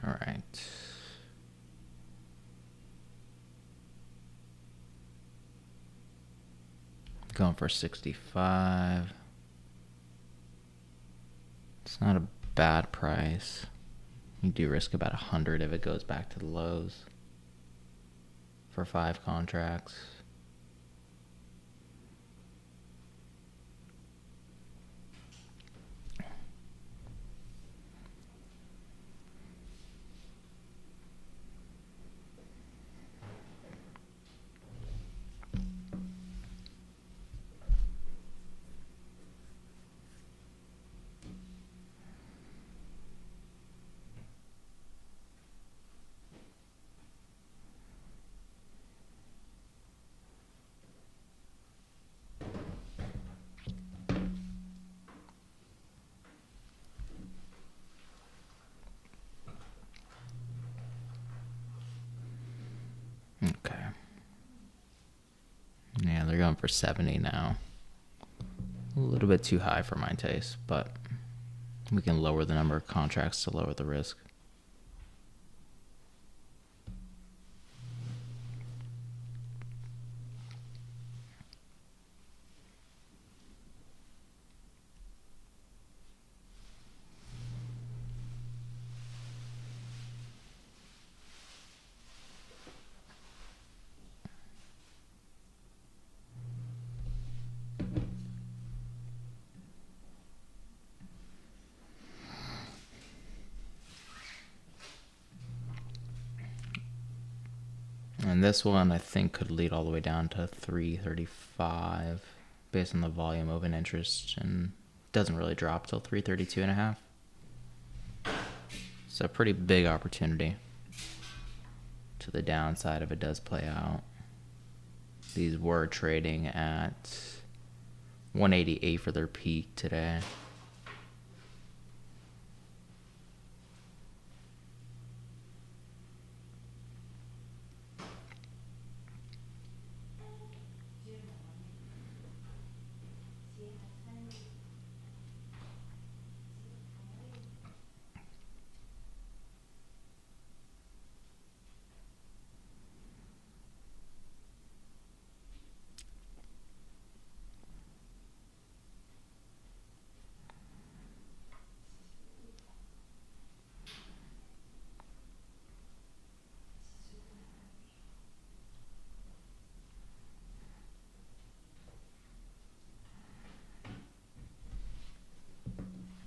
All right. Going for 65. It's not a bad price. You do risk about 100 if it goes back to the lows for 5 contracts. Okay. Yeah, they're going for 70 now. A little bit too high for my taste, but we can lower the number of contracts to lower the risk. And this one I think could lead all the way down to 335 based on the volume open interest, and doesn't really drop till 332.5. So a pretty big opportunity to the downside if it does play out. These were trading at 188 for their peak today.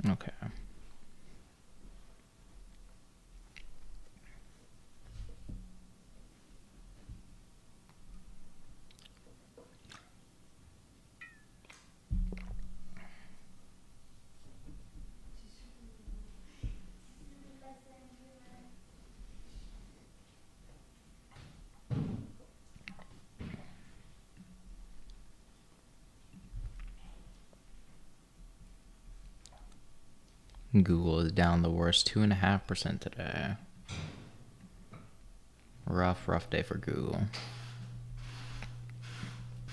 Okay. Google is down the worst 2.5% today. Rough day for Google.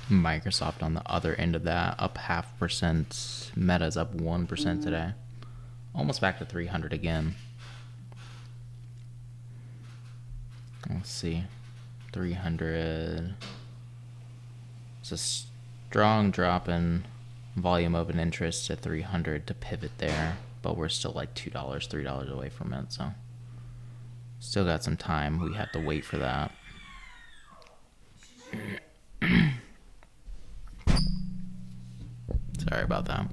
Microsoft on the other end of that, up 0.5%. Meta's up 1% today. Almost back to 300 again. Let's see. 300. It's a strong drop in volume open interest at 300 to pivot there. But we're still like $2, $3 away from it, so still got some time. We have to wait for that. Sorry about that.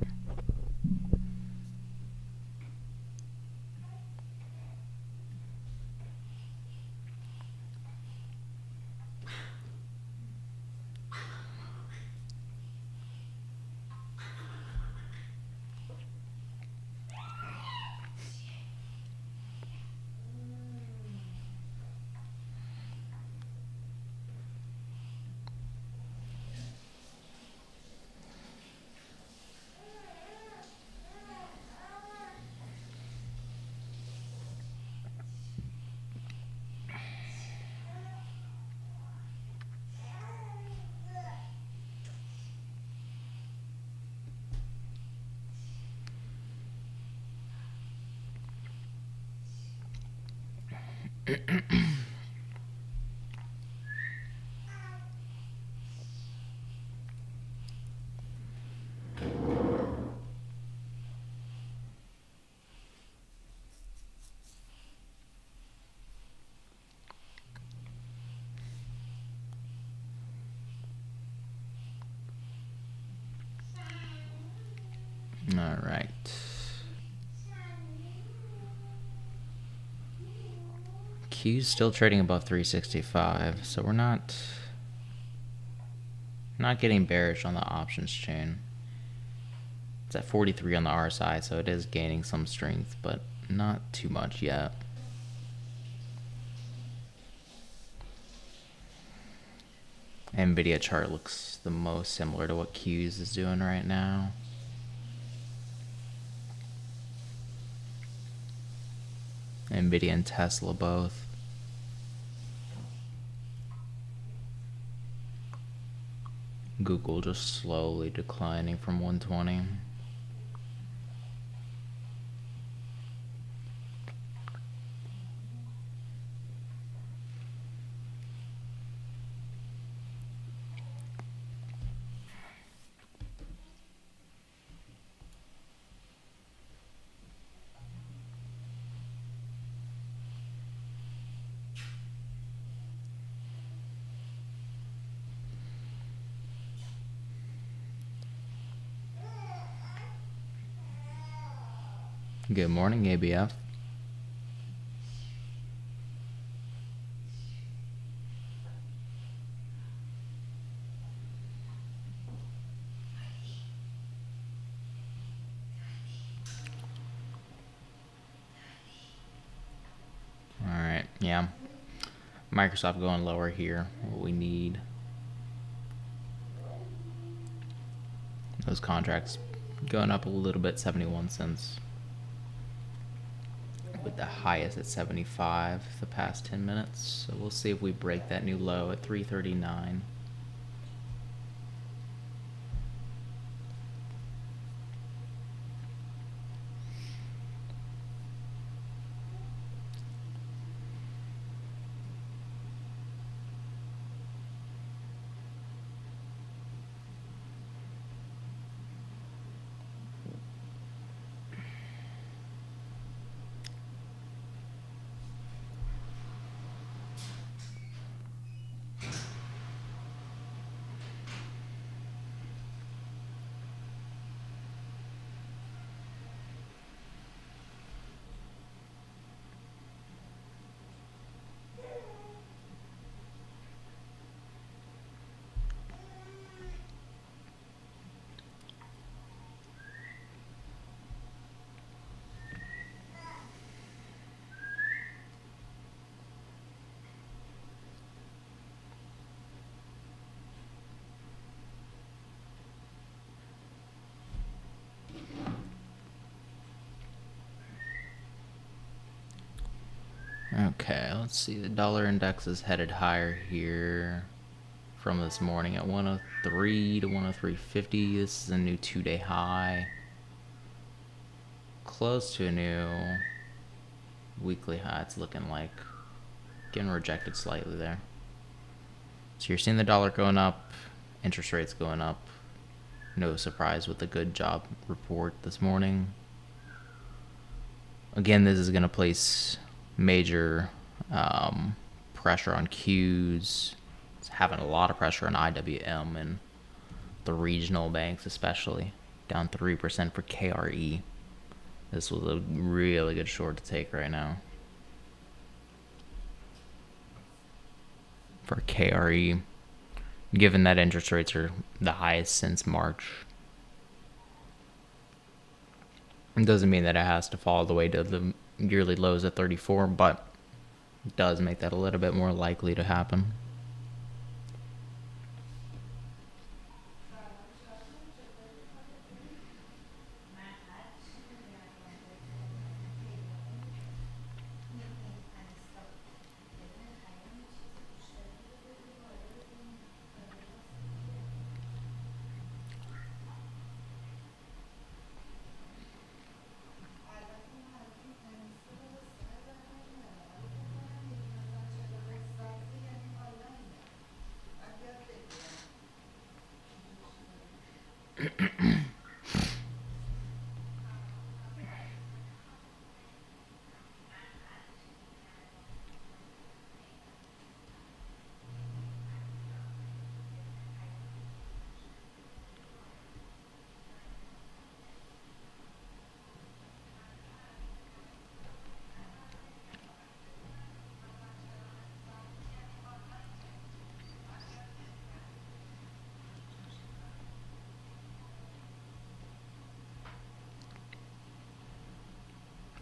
All right. Q's still trading above 365, so we're not getting bearish on the options chain. It's at 43 on the RSI, so it is gaining some strength, but not too much yet. Nvidia chart looks the most similar to what Q's is doing right now. Nvidia and Tesla both. Google just slowly declining from 120. Good morning, ABF. Yeah. Microsoft going lower here. What we need. Those contracts going up a little bit, 71 cents. With the highest at 75 the past 10 minutes. So we'll see if we break that new low at 339. Okay, let's see. The dollar index is headed higher here from this morning at 103 to 103.50. This is a new 2-day high. Close to a new weekly high, it's looking like. Getting rejected slightly there. So you're seeing the dollar going up, interest rates going up. No surprise with the good job report this morning. Again, this is going to place major pressure on Qs. It's having a lot of pressure on IWM and the regional banks especially. Down 3% for KRE. This was a really good short to take right now. For KRE, given that interest rates are the highest since March. It doesn't mean that it has to fall all the way to the yearly lows at 34, but it does make that a little bit more likely to happen.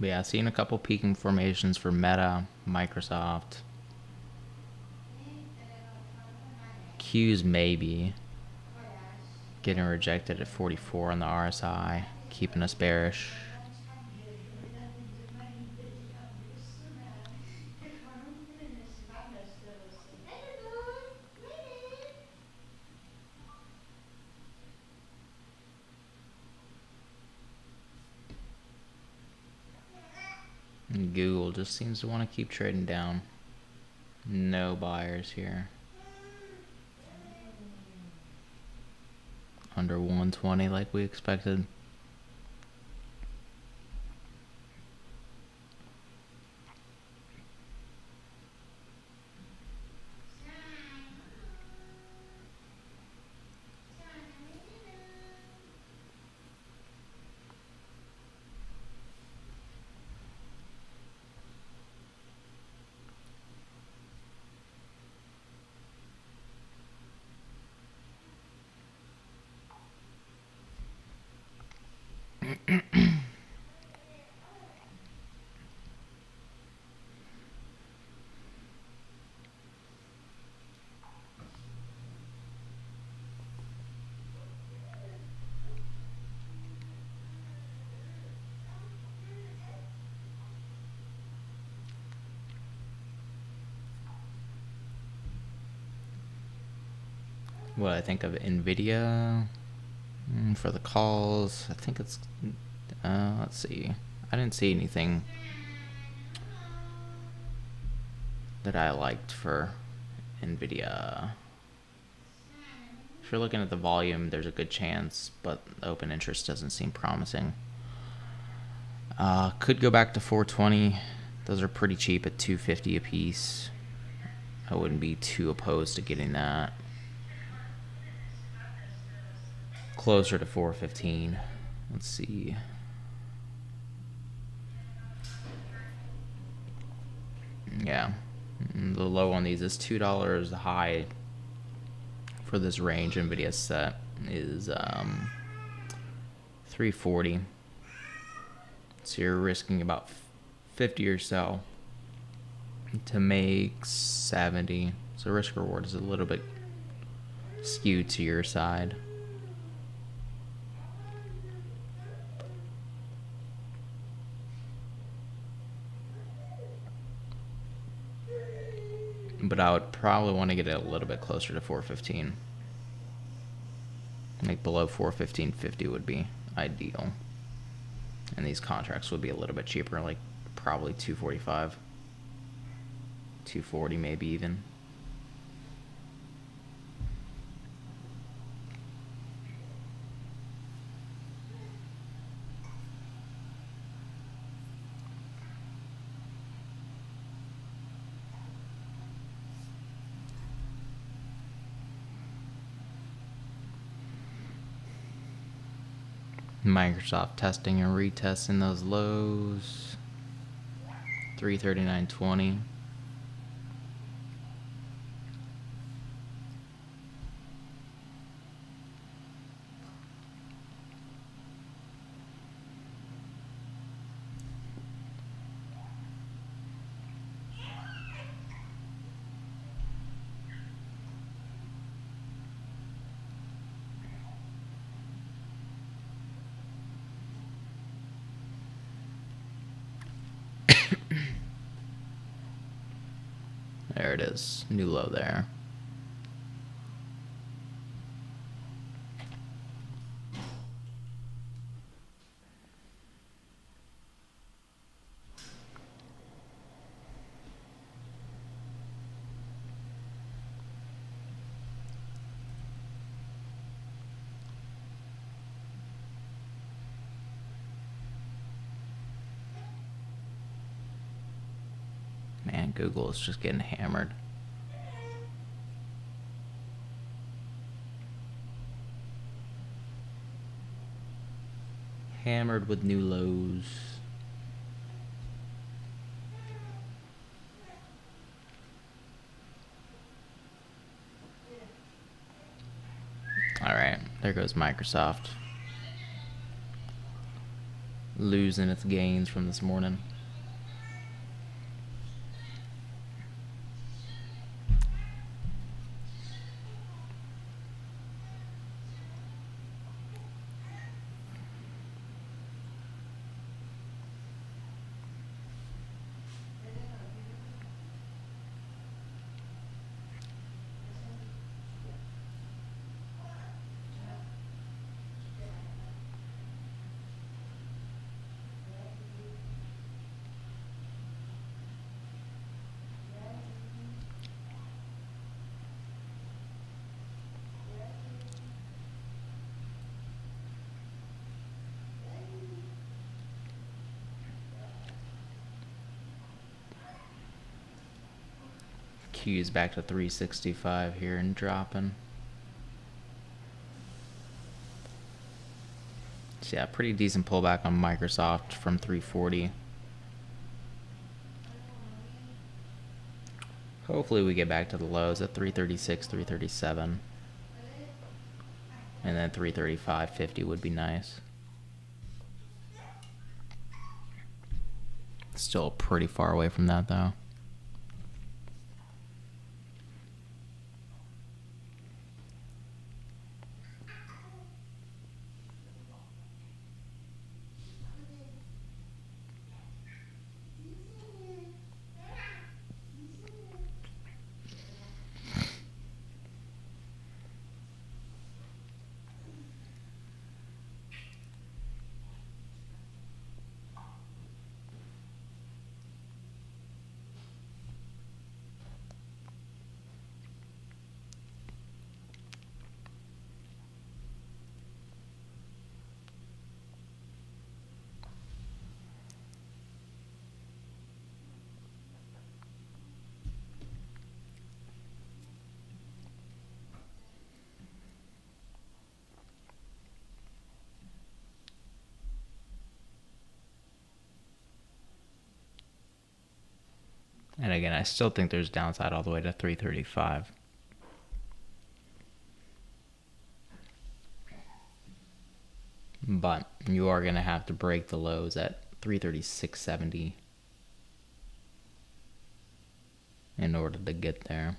But yeah, seeing a couple peaking formations for Meta, Microsoft. Qs maybe getting rejected at 44 on the RSI, keeping us bearish. And Google just seems to want to keep trading down. No buyers here. Under 120 like we expected. what I think of Nvidia for the calls. I think it's let's see. I didn't see anything that I liked for Nvidia. If you're looking at the volume, there's a good chance, but open interest doesn't seem promising. Could go back to 420. Those are pretty cheap at 250 a piece. I wouldn't be too opposed to getting that. Closer to 415. Let's see. Yeah. The low on these is $2. The high for this range Nvidia set is 340. So you're risking about 50 or so to make 70. So risk reward is a little bit skewed to your side. But I would probably want to get it a little bit closer to 415. Like below 415.50 would be ideal. And these contracts would be a little bit cheaper, like probably 245, 240 maybe even. Microsoft testing and retesting those lows. 339.20. There it is, new low there. Man, Google is just getting hammered. Hammered with new lows. All right, there goes Microsoft. Losing its gains from this morning. Q's back to 365 here and dropping. So yeah, pretty decent pullback on Microsoft from 340. Hopefully we get back to the lows at 336, 337. And then 335.50 would be nice. Still pretty far away from that though. again, I still think there's downside all the way to 335. But you are going to have to break the lows at 336.70 in order to get there.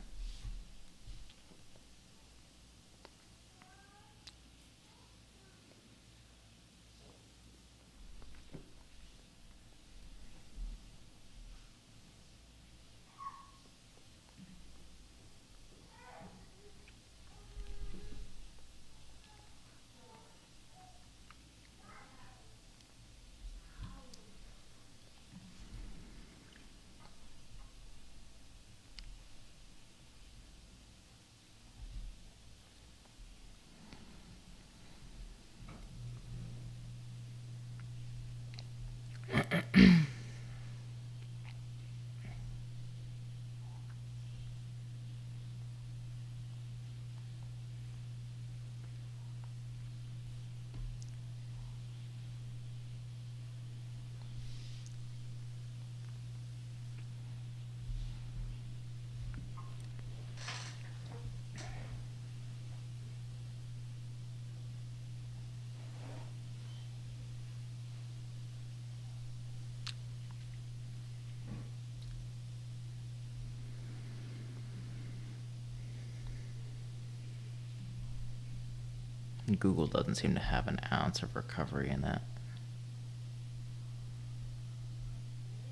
Google doesn't seem to have an ounce of recovery in that.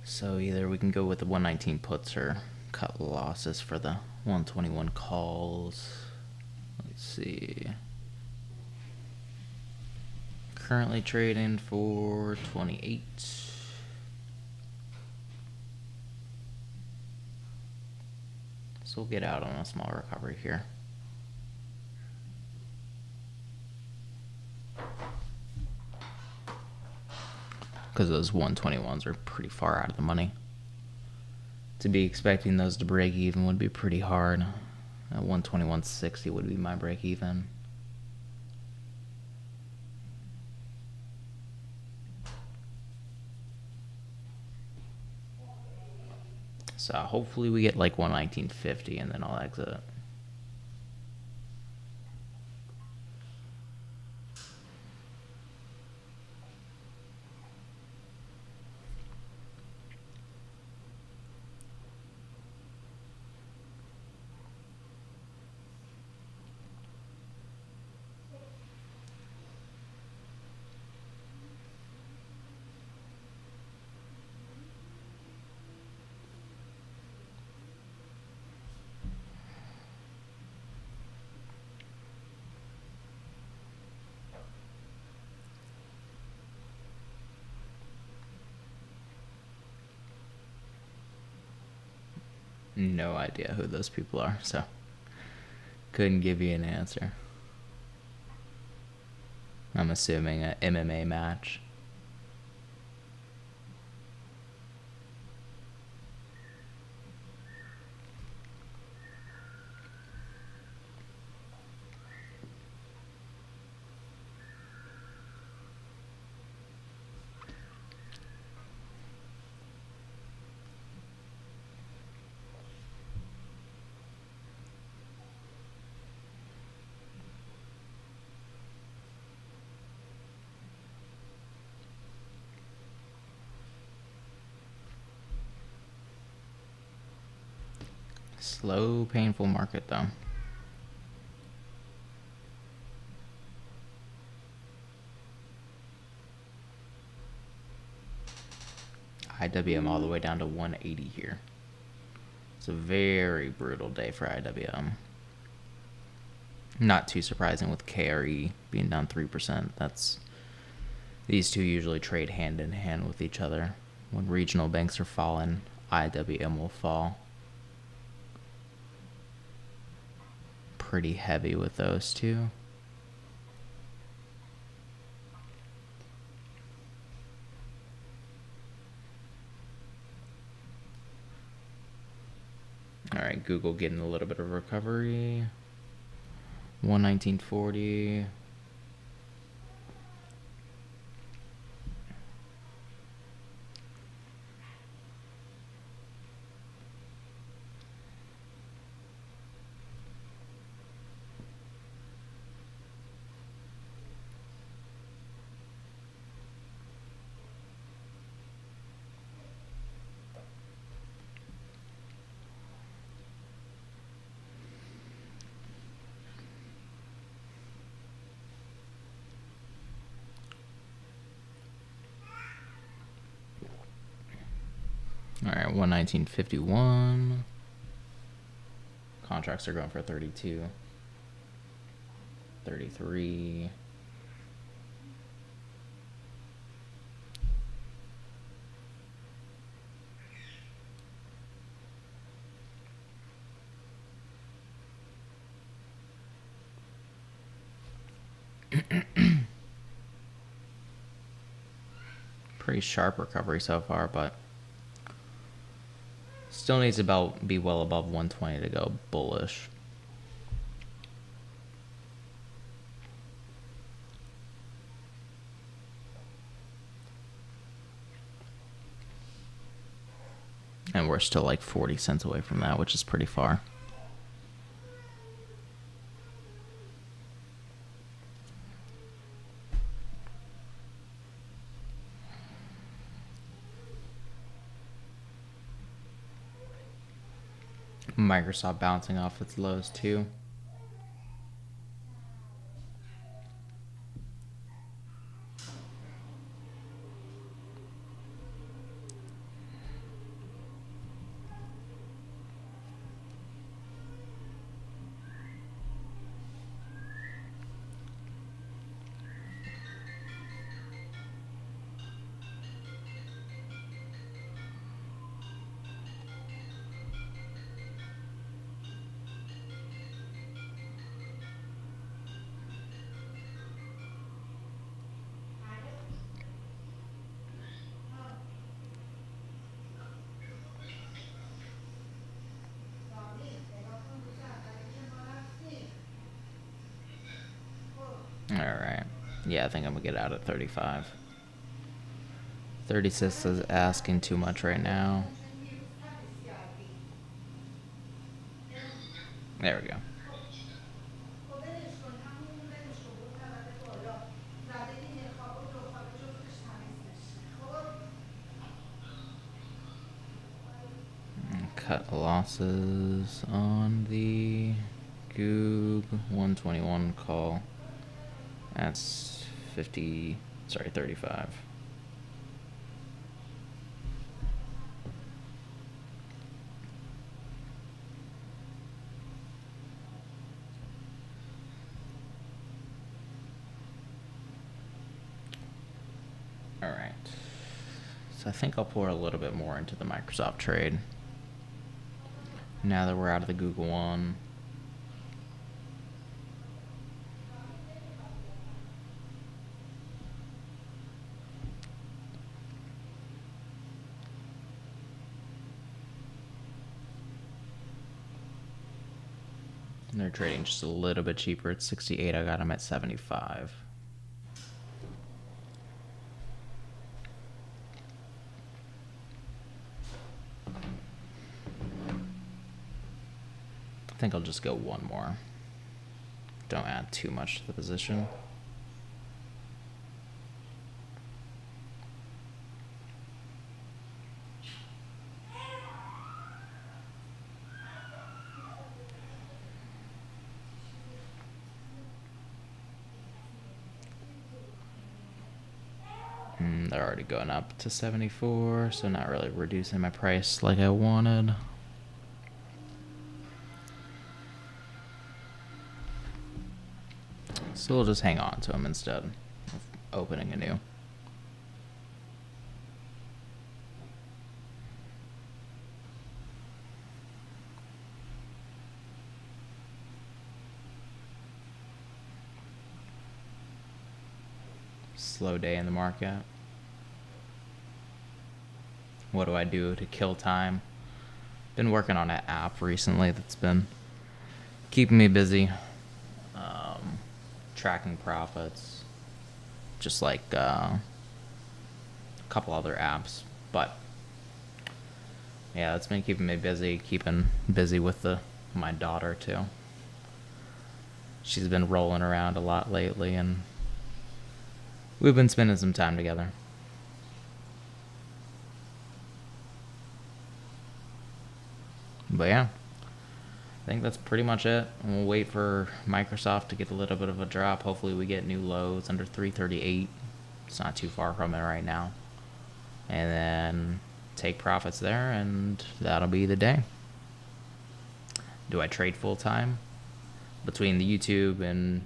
So either we can go with the 119 puts or cut losses for the 121 calls. Let's see. Currently trading for 28. So we'll get out on a small recovery here. Because those 121s are pretty far out of the money. To be expecting those to break even would be pretty hard. At 121.60 would be my break even. So hopefully we get like 119.50 and then I'll exit. No idea who those people are, so couldn't give you an answer. I'm assuming an MMA match. Slow, painful market though. IWM all the way down to 180 here. It's a very brutal day for IWM. Not too surprising with KRE being down 3%. These two usually trade hand in hand with each other. When regional banks are falling, IWM will fall. Pretty heavy with those two. All right, Google getting a little bit of recovery. 119.40. All right, 119.51. Contracts are going for 32, 33. Pretty sharp recovery so far, but still needs to be well above 120 to go bullish. And we're still like 40 cents away from that, which is pretty far. Microsoft bouncing off its lows too. Alright. Yeah, I think I'm going to get out at 35. 36 is asking too much right now. There we go. Cut losses on the Goog 121 call. That's 35. All right. So I think I'll pour a little bit more into the Microsoft trade. Now that we're out of the Google one. They're trading just a little bit cheaper at 68. I got them at 75. I think I'll just go one more. Don't add too much to the position. They're already going up to 74, so not really reducing my price like I wanted. So we'll just hang on to them instead of opening anew. Slow day in the market. What do I do to kill time? Been working on an app recently that's been keeping me busy. Tracking profits. Just like a couple other apps. But yeah, it's been keeping me busy. Keeping busy with my daughter too. She's been rolling around a lot lately and we've been spending some time together. But yeah, I think that's pretty much it. And we'll wait for Microsoft to get a little bit of a drop. Hopefully we get new lows under 338. It's not too far from it right now. And then take profits there, and that'll be the day. Do I trade full time? Between the YouTube and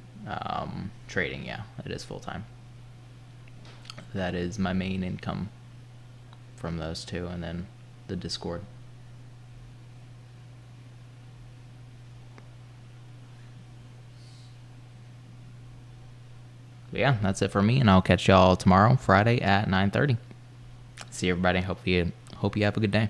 trading, yeah, it is full time. That is my main income from those two, and then the Discord. But yeah, that's it for me, and I'll catch y'all tomorrow, Friday at 9:30. See everybody. Hope you have a good day.